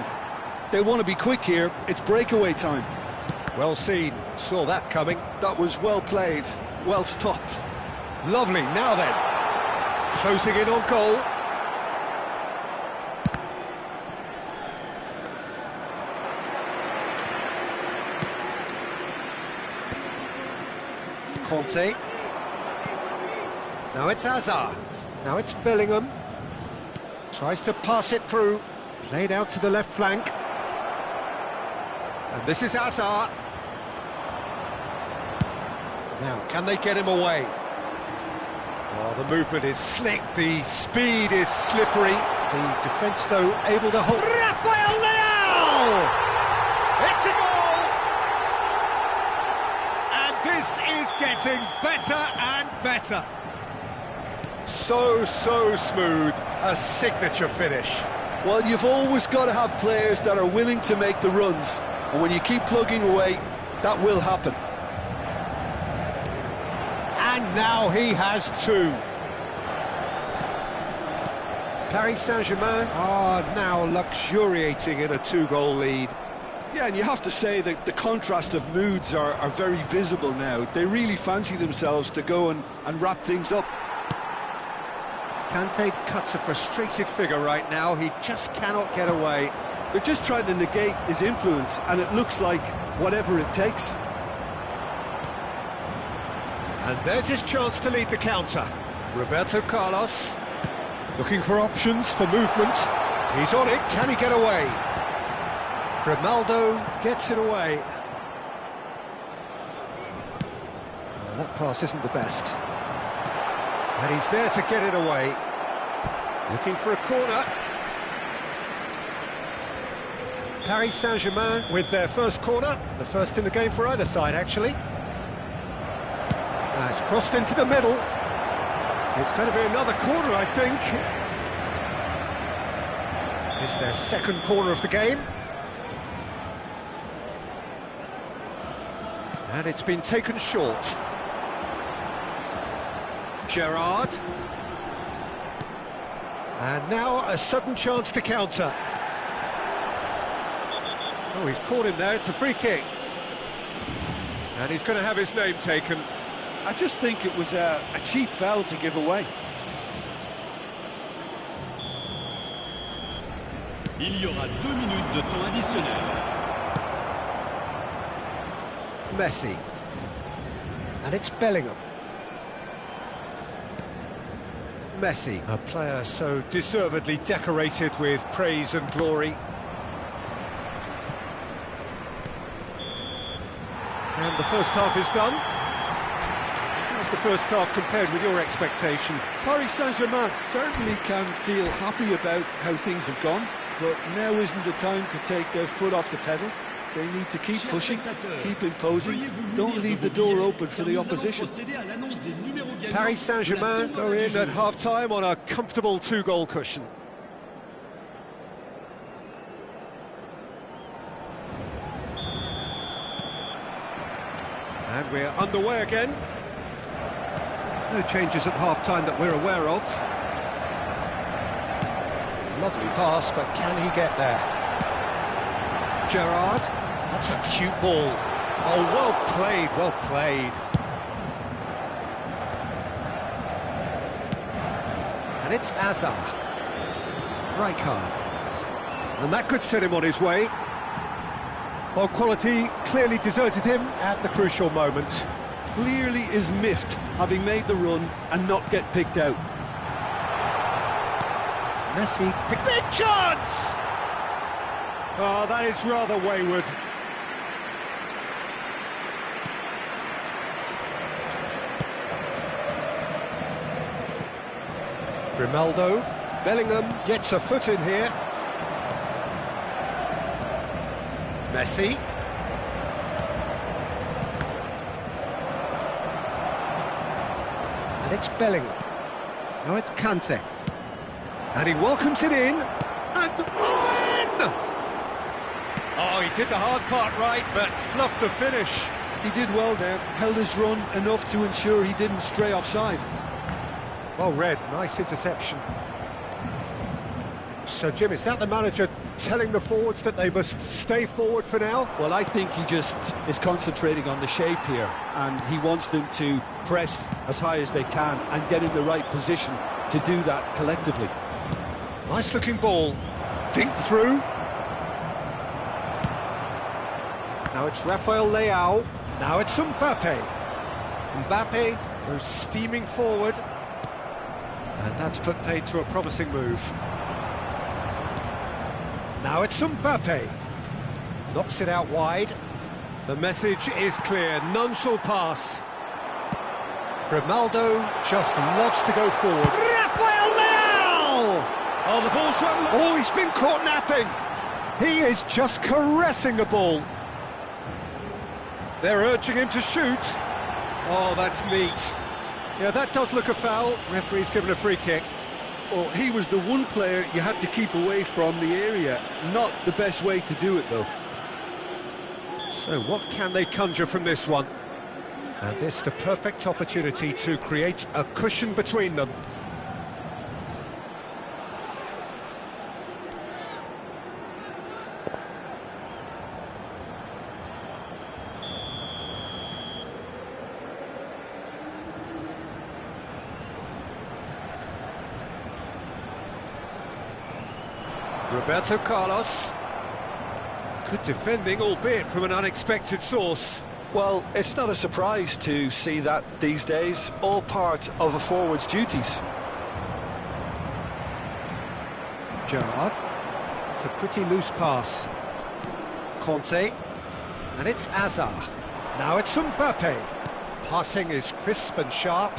They want to be quick here. It's breakaway time. Well seen. Saw that coming. That was well played. Well stopped. Lovely. Now then. Closing in on goal. Conte. Now it's Azar. Now it's Bellingham. Tries to pass it through. Played out to the left flank. And this is Azar. Now, can they get him away? Oh, the movement is slick, the speed is slippery. The defence, though, able to hold... Rafael Leao! It's a goal! And this is getting better and better. So smooth, a signature finish. Well, you've always got to have players that are willing to make the runs, and when you keep plugging away, that will happen. And now he has two. Paris Saint-Germain are now luxuriating in a two-goal lead. Yeah, and you have to say that the contrast of moods are very visible now. They really fancy themselves to go and wrap things up. Kante cuts a frustrated figure right now. He just cannot get away. They're just trying to negate his influence, and it looks like whatever it takes. And there's his chance to lead the counter. Roberto Carlos looking for options for movement. He's on it. Can he get away? Grimaldo gets it away. Oh, that pass isn't the best. And he's there to get it away. Looking for a corner. Paris Saint-Germain with their first corner. The first in the game for either side, actually. It's crossed into the middle. It's going to be another corner, I think. It's their second corner of the game. And it's been taken short. Gerrard. And now a sudden chance to counter. Oh, he's caught him there, it's a free kick. And he's going to have his name taken. I just think it was a cheap foul to give away. Il y aura 2 minutes de temps additionnel. Messi. And it's Bellingham. Messi, a player so deservedly decorated with praise and glory. And the first half is done. How's the first half compared with your expectation? Paris Saint-Germain certainly can feel happy about how things have gone, but now isn't the time to take their foot off the pedal. They need to keep pushing, keep imposing, don't leave the door open for the opposition. Paris Saint-Germain go in at half-time on a comfortable 2-goal cushion. And we're underway again. No changes at half-time that we're aware of. Lovely pass, but can he get there? Gerrard, that's a cute ball. Oh, well played, well played. And it's Hazard. Rijkaard. And that could set him on his way. Well, quality clearly deserted him at the crucial moment. Clearly is miffed, having made the run and not get picked out. Messi, big chance! Oh, that is rather wayward. Grimaldo, Bellingham gets a foot in here. Messi. And it's Bellingham. Now it's Kante. And he welcomes it in. And in! Oh, he did the hard part right, but fluffed the finish. He did well there, held his run enough to ensure he didn't stray offside. Well read, nice interception. So, Jim, is that the manager telling the forwards that they must stay forward for now? Well, I think he just is concentrating on the shape here, and he wants them to press as high as they can and get in the right position to do that collectively. Nice looking ball. Dink through. Now it's Rafael Leao. Now it's Mbappe. Mbappe goes steaming forward. And that's put paid to a promising move. Now it's Mbappe. Knocks it out wide. The message is clear. None shall pass. Grimaldo just loves to go forward. Rafael Leao! Oh, the ball's run. Oh, he's been caught napping. He is just caressing the ball. They're urging him to shoot. Oh, that's neat. Yeah, that does look a foul. Referee's given a free kick. Well, he was the one player you had to keep away from the area. Not the best way to do it, though. So what can they conjure from this one? And this the perfect opportunity to create a cushion between them. Roberto Carlos. Good defending, albeit from an unexpected source. Well, it's not a surprise to see that these days, all part of a forward's duties. Gerrard. It's a pretty loose pass. Conte. And it's Azar. Now it's Mbappe. Passing is crisp and sharp.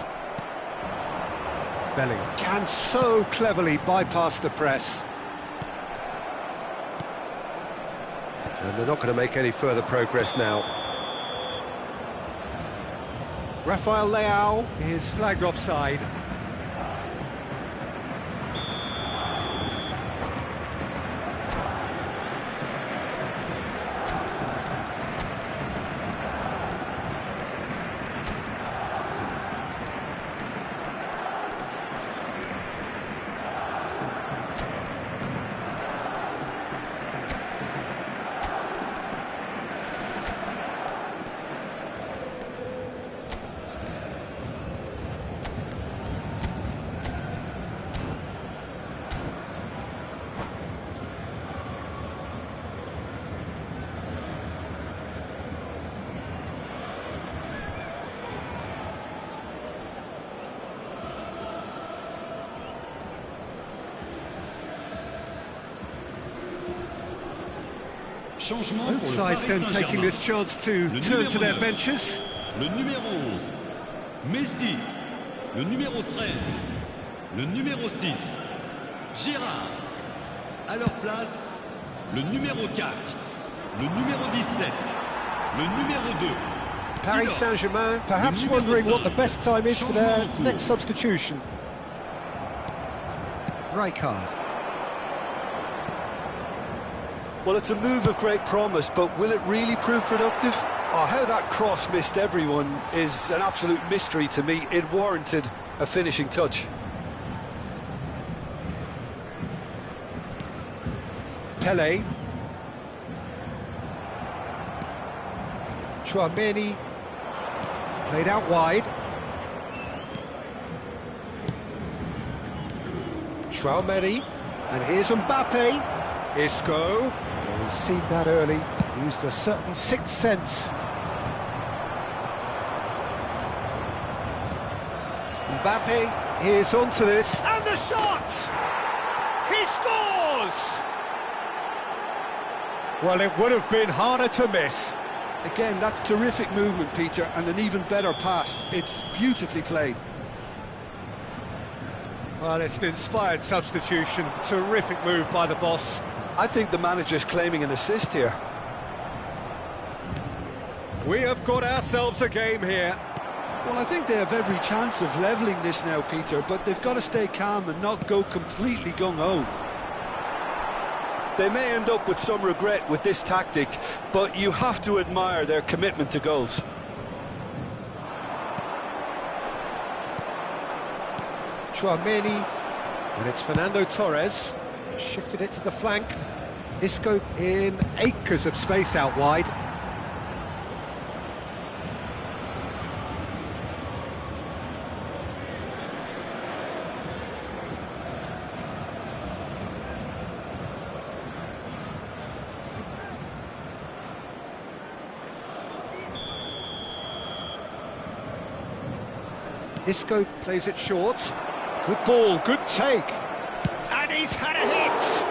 Bellingham can so cleverly bypass the press. And they're not going to make any further progress now. Rafael Leao is flagged offside. Both sides then taking this chance to turn to their benches. Le numéro 11, Messi. Le numéro 13, le numéro 6, Gérard. À leur place, le numéro 4, le numéro 17, le numéro 2. Paris Saint-Germain perhaps wondering what the best time is for their next substitution. Rijkaard. Well, it's a move of great promise, but will it really prove productive? Oh, how that cross missed everyone is an absolute mystery to me. It warranted a finishing touch. Pele. Tchouaméni. Played out wide. Tchouaméni. And here's Mbappe. Isco. Well, we've seen that early. Used a certain sixth sense. Mbappe is onto this. And the shot! He scores! Well, it would have been harder to miss. Again, that's terrific movement, Peter, and an even better pass. It's beautifully played. Well, it's an inspired substitution. Terrific move by the boss. I think the manager's claiming an assist here. We have got ourselves a game here. Well, I think they have every chance of levelling this now, Peter, but they've got to stay calm and not go completely gung-ho. They may end up with some regret with this tactic, but you have to admire their commitment to goals. Tchouaméni, and it's Fernando Torres. Shifted it to the flank. Isco in acres of space out wide. Isco plays it short. Good ball, good take. And he's had a hit!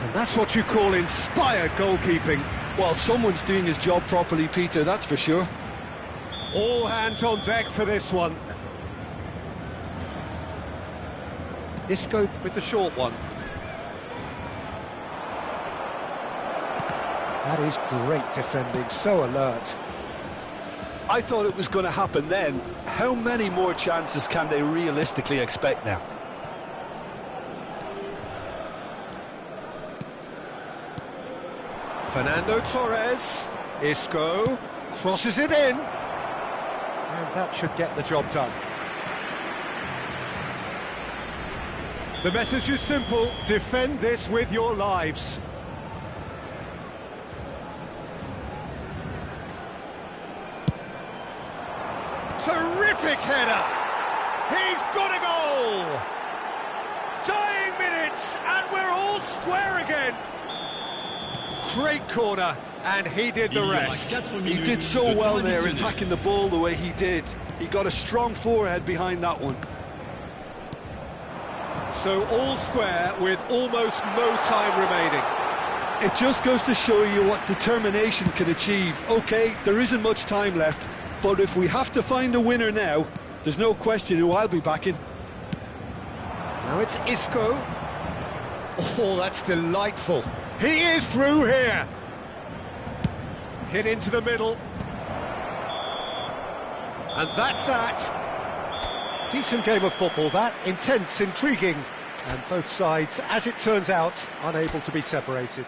And that's what you call inspired goalkeeping. Well, someone's doing his job properly, Peter, that's for sure. All hands on deck for this one. Isco with the short one. That is great defending, so alert. I thought it was going to happen then. How many more chances can they realistically expect now? Fernando Torres. Isco crosses it in. And that should get the job done. The message is simple. Defend this with your lives. Terrific header! He's got a goal! Tying minutes we're all square again. Great corner, and he did the Il y aura rest. 4 He minutes did so de well temps there, additionnel. attacking the ball the way he did. He got a strong forehead behind that one. So all square with almost no time remaining. It just goes to show you what determination can achieve. OK, there isn't much time left, but if we have to find a winner now, there's no question who I'll be backing. Now it's Isco. Oh, that's delightful. He is through here. Hit into the middle. And that's that. Decent game of football, that. Intense, intriguing. And both sides, as it turns out, unable to be separated.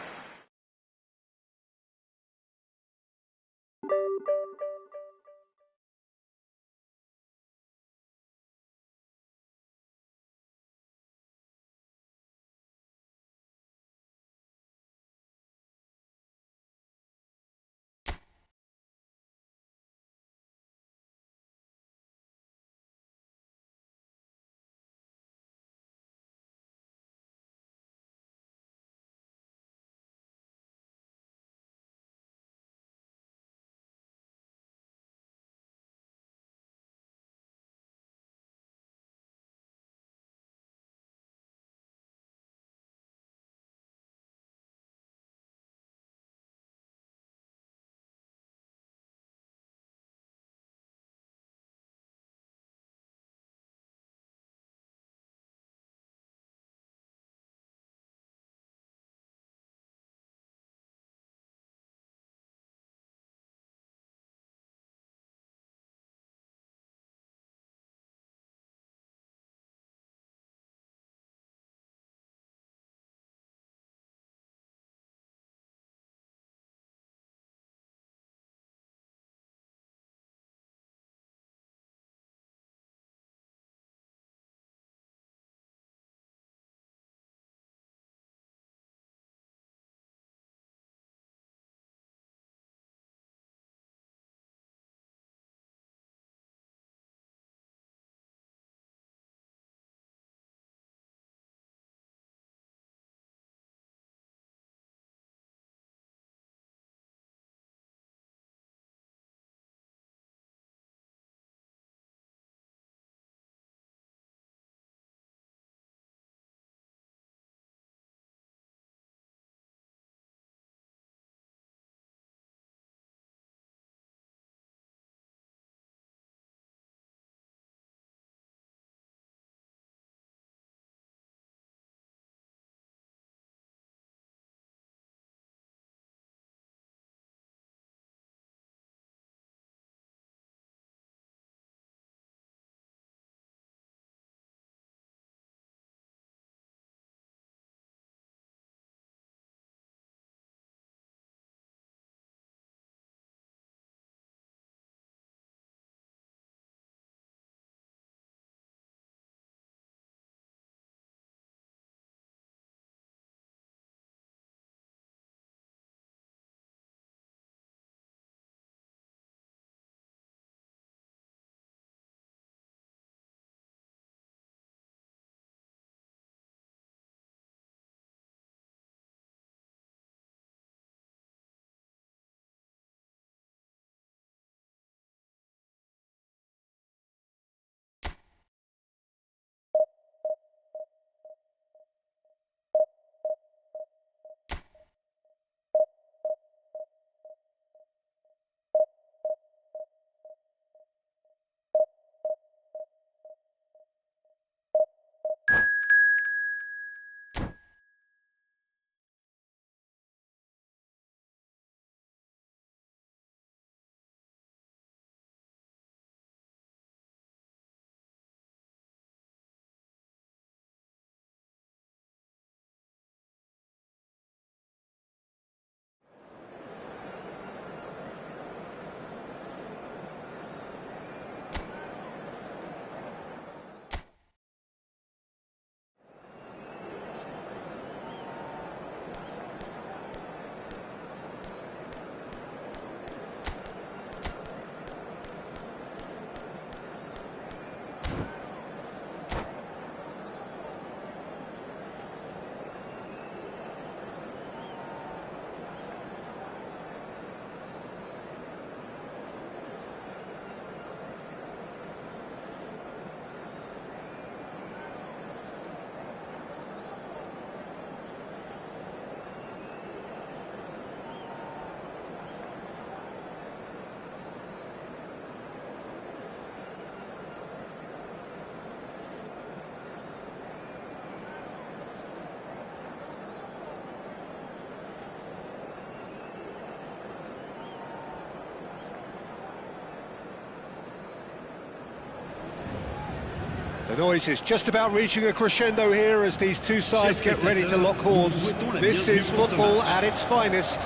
The noise is just about reaching a crescendo here as these two sides get ready to lock horns. This is football at its finest.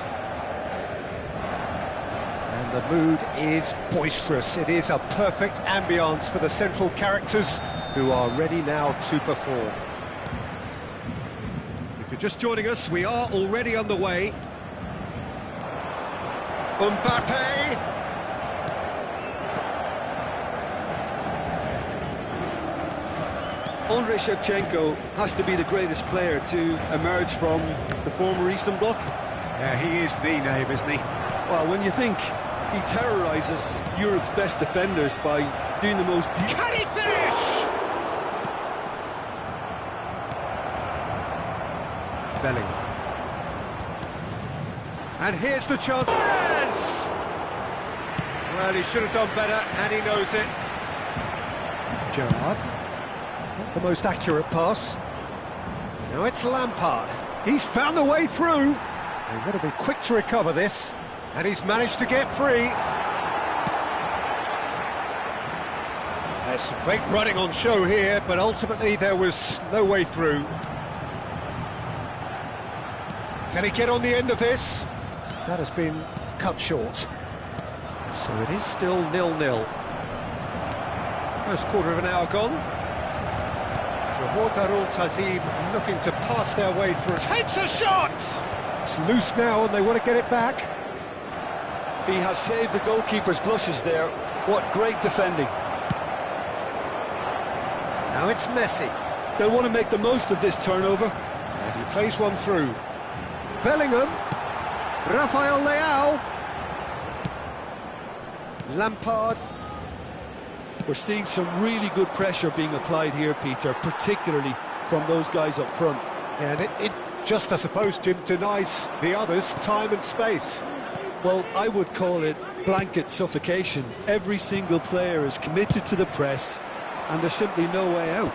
And the mood is boisterous. It is a perfect ambience for the central characters who are ready now to perform. If you're just joining us, we are already underway. Mbappe! Andrei Shevchenko has to be the greatest player to emerge from the former Eastern Bloc. Yeah, he is the name, isn't he? Well, when you think he terrorises Europe's best defenders by doing the most... Can he finish? Bellingham. And here's the chance. Torres! Well, he should have done better, and he knows it. Gerrard. Not the most accurate pass. Now it's Lampard. He's found a way through. They've got to be quick to recover this. And he's managed to get free. There's some great running on show here, but ultimately there was no way through. Can he get on the end of this? That has been cut short. So it is still 0-0. First quarter of an hour gone. Johor Darul Ta'zim looking to pass their way through. Takes a shot! It's loose now and they want to get it back. He has saved the goalkeeper's blushes there. What great defending. Now it's Messi. They'll want to make the most of this turnover. And he plays one through. Bellingham. Rafael Leao. Lampard. We're seeing some really good pressure being applied here, Peter, particularly from those guys up front. And it just, I suppose, Jim, denies the others time and space. Well, I would call it blanket suffocation. Every single player is committed to the press, and there's simply no way out.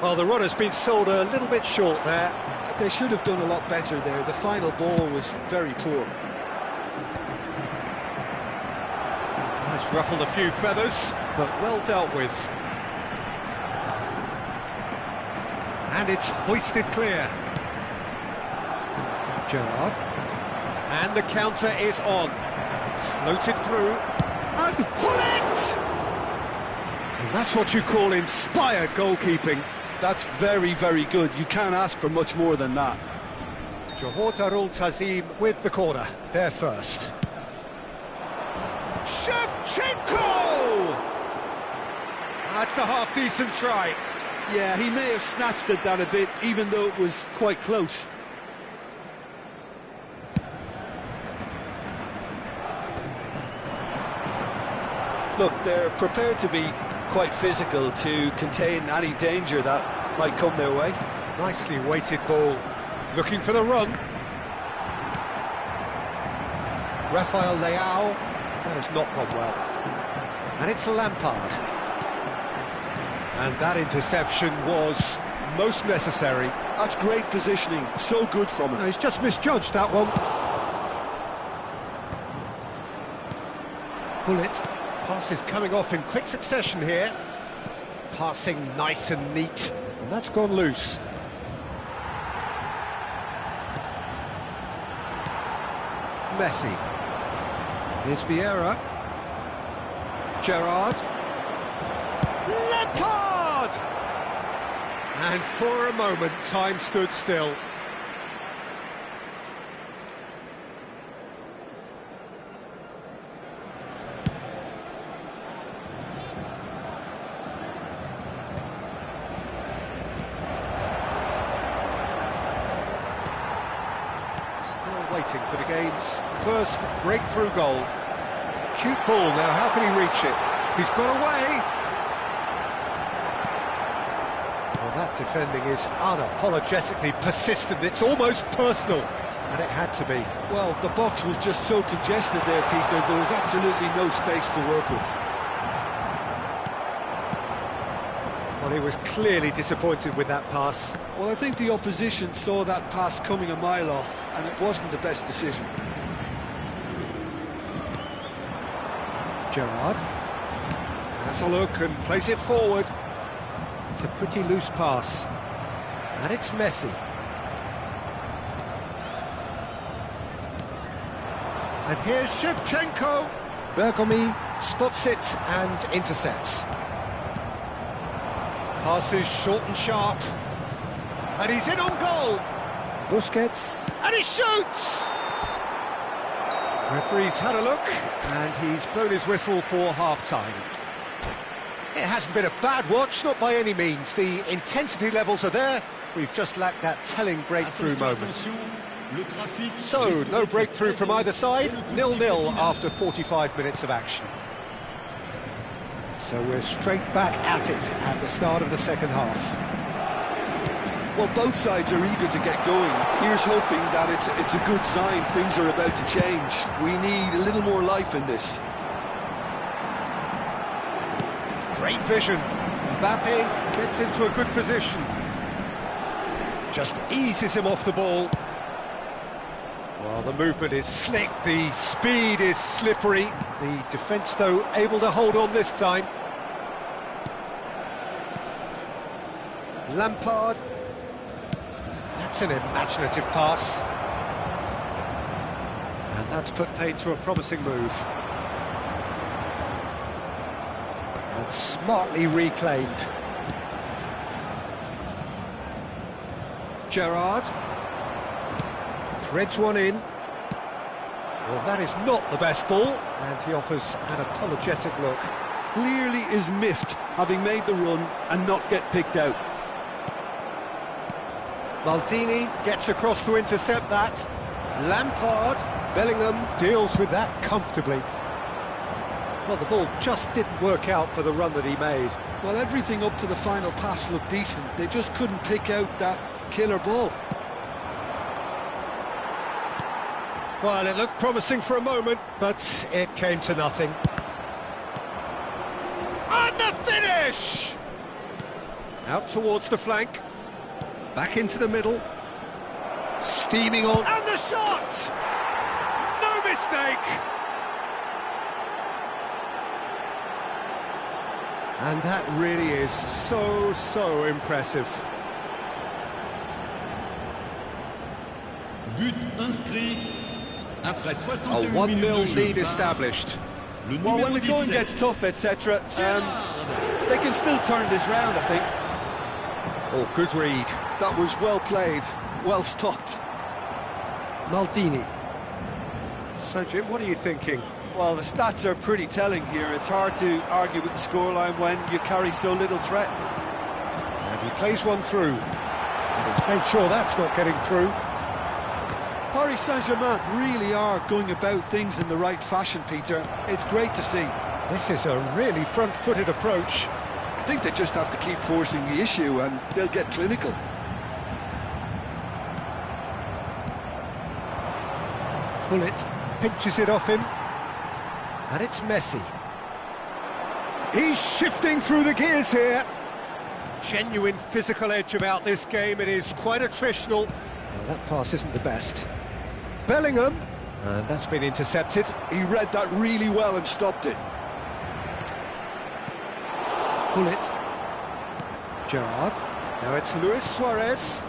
Well, the run has been sold a little bit short there. They should have done a lot better there. The final ball was very poor. It's ruffled a few feathers, but well dealt with. And it's hoisted clear. Gerrard. And the counter is on. Floated through. And Hullet! And that's what you call inspired goalkeeping. That's very, very good. You can't ask for much more than that. Johor Darul Ta'zim with the corner. They're first. Shevchenko! That's a half-decent try. Yeah, he may have snatched at that a bit, even though it was quite close. Look, they're prepared to be quite physical to contain any danger that might come their way. Nicely weighted ball. Looking for the run. Rafael Leao. That has not gone well. And it's Lampard. And that interception was most necessary. That's great positioning, so good from him. No, he's just misjudged that one. Hullet. Pass is coming off in quick succession here. Passing nice and neat. And that's gone loose. Messi. Here's Vieira. Gerrard. Lampard! And for a moment, time stood still. Still waiting for the game's first breakthrough goal. Cute ball now, how can he reach it? He's got away! Well, that defending is unapologetically persistent, it's almost personal, and it had to be. Well, the box was just so congested there, Peter, there was absolutely no space to work with. Well, he was clearly disappointed with that pass. Well, I think the opposition saw that pass coming a mile off, and it wasn't the best decision. Gerrard. Has a look and plays it forward. It's a pretty loose pass. And it's Messi. And here's Shevchenko. Bergomi spots it and intercepts. Passes short and sharp. And he's in on goal. Busquets. And he shoots! Referee's had a look, and he's blown his whistle for half-time. It hasn't been a bad watch, not by any means. The intensity levels are there. We've just lacked that telling breakthrough moment. So, no breakthrough from either side. 0-0 after 45 minutes of action. So we're straight back at it at the start of the second half. Well, both sides are eager to get going. Here's hoping that it's a good sign. Things are about to change. We need a little more life in this. Great vision. Mbappe gets into a good position. Just eases him off the ball. Well, the movement is slick, the speed is slippery. The defence, though, able to hold on this time. Lampard. That's an imaginative pass. And that's put paid to a promising move. And smartly reclaimed. Gerrard. Threads one in. Well, that is not the best ball, and he offers an apologetic look. Clearly is miffed, having made the run and not get picked out. Maldini gets across to intercept that. Lampard, Bellingham deals with that comfortably. Well, the ball just didn't work out for the run that he made. Well, everything up to the final pass looked decent. They just couldn't pick out that killer ball. Well, it looked promising for a moment, but it came to nothing. And the finish! Out towards the flank. Back into the middle. Steaming on. And the shot! No mistake! And that really is so impressive. But inscrit après 68 A 1-0 lead established. Well, when the going gets tough, etc., they can still turn this round, I think. Oh, good read. That was well played, well stopped. Maldini. So, Jim, what are you thinking? Well, the stats are pretty telling here. It's hard to argue with the scoreline when you carry so little threat. And he plays one through. And he's made sure that's not getting through. Paris Saint-Germain really are going about things in the right fashion, Peter. It's great to see. This is a really front-footed approach. I think they just have to keep forcing the issue and they'll get clinical. Bullet pinches it off him. And it's Messi. He's shifting through the gears here. Genuine physical edge about this game. It is quite attritional. Well, that pass isn't the best. Bellingham. And that's been intercepted. He read that really well and stopped it. Bullet. Gerrard. Now it's Luis Suarez.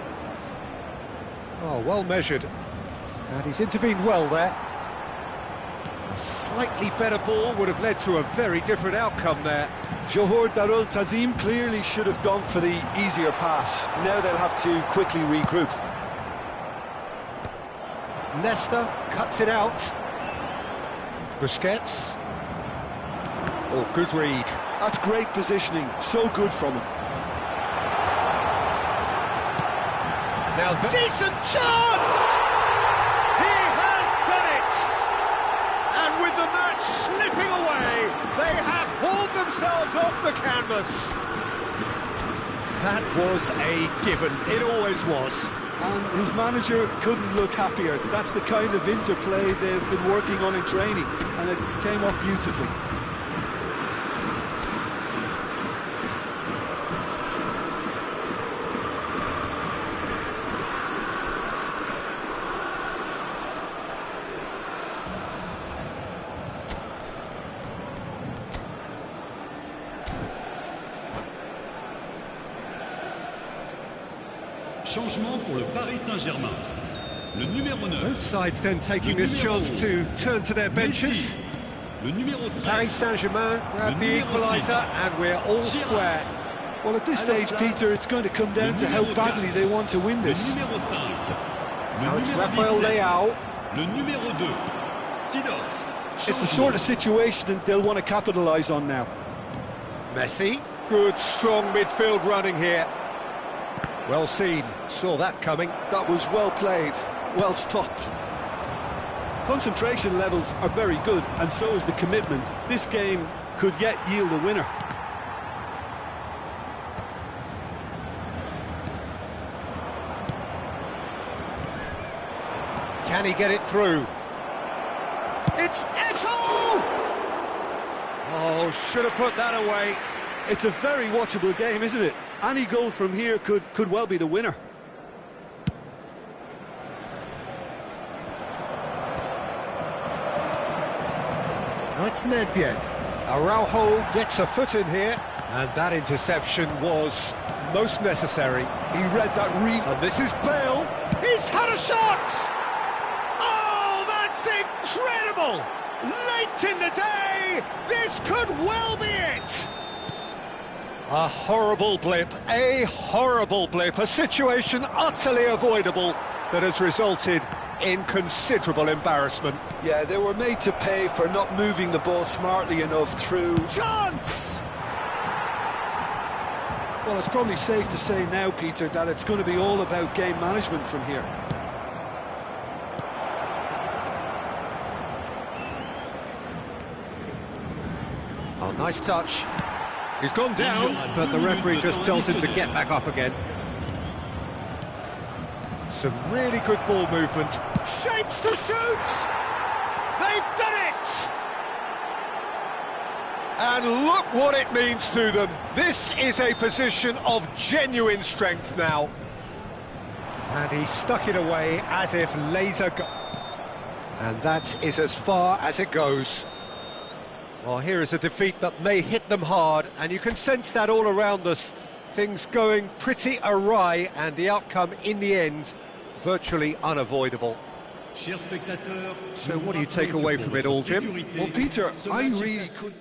Oh, well measured. And he's intervened well there. A slightly better ball would have led to a very different outcome there. Johor Darul Tazim clearly should have gone for the easier pass. Now they'll have to quickly regroup. Nesta cuts it out. Busquets. Oh, good read. That's great positioning, so good from him. Now the decent chance! He has done it! And with the match slipping away, they have hauled themselves off the canvas. That was a given, it always was. And his manager couldn't look happier. That's the kind of interplay they've been working on in training, and it came off beautifully. Changement pour le Paris Saint-Germain. Le numéro 9. Both sides then taking this chance to turn to their benches. Le numéro 13. Paris Saint-Germain grab the equaliser and we're all square. Well, at this stage, Peter, it's going to come down to how badly they want to win this. Le numéro 5. Now it's Rafael Leao. Le numéro 2. Sidor. It's the sort of situation that they'll want to capitalise on now. Messi. Good, strong midfield running here. Well seen, saw that coming. That was well played, well stopped. Concentration levels are very good, and so is the commitment. This game could yet yield a winner. Can he get it through? It's Eto'o! Oh, should have put that away. It's a very watchable game, isn't it? Any goal from here could well be the winner. Now it's Nedved. Araujo gets a foot in here, and that interception was most necessary. He read that And this is Bale. He's had a shot! Oh, that's incredible! Late in the day, this could well be it! A horrible blip, a situation utterly avoidable that has resulted in considerable embarrassment. Yeah, they were made to pay for not moving the ball smartly enough through. Chance! Well, it's probably safe to say now, Peter, that it's going to be all about game management from here. Oh, nice touch. He's gone down, but the referee just tells him to get back up again. Some really good ball movement. Shapes to shoot! They've done it! And look what it means to them. This is a position of genuine strength now. And he stuck it away as if laser and that is as far as it goes. Well, here is a defeat that may hit them hard, and you can sense that all around us. Things going pretty awry, and the outcome in the end, virtually unavoidable. Chers spectateurs, So what do you take away from it all, Jim? Well, Peter, I really could...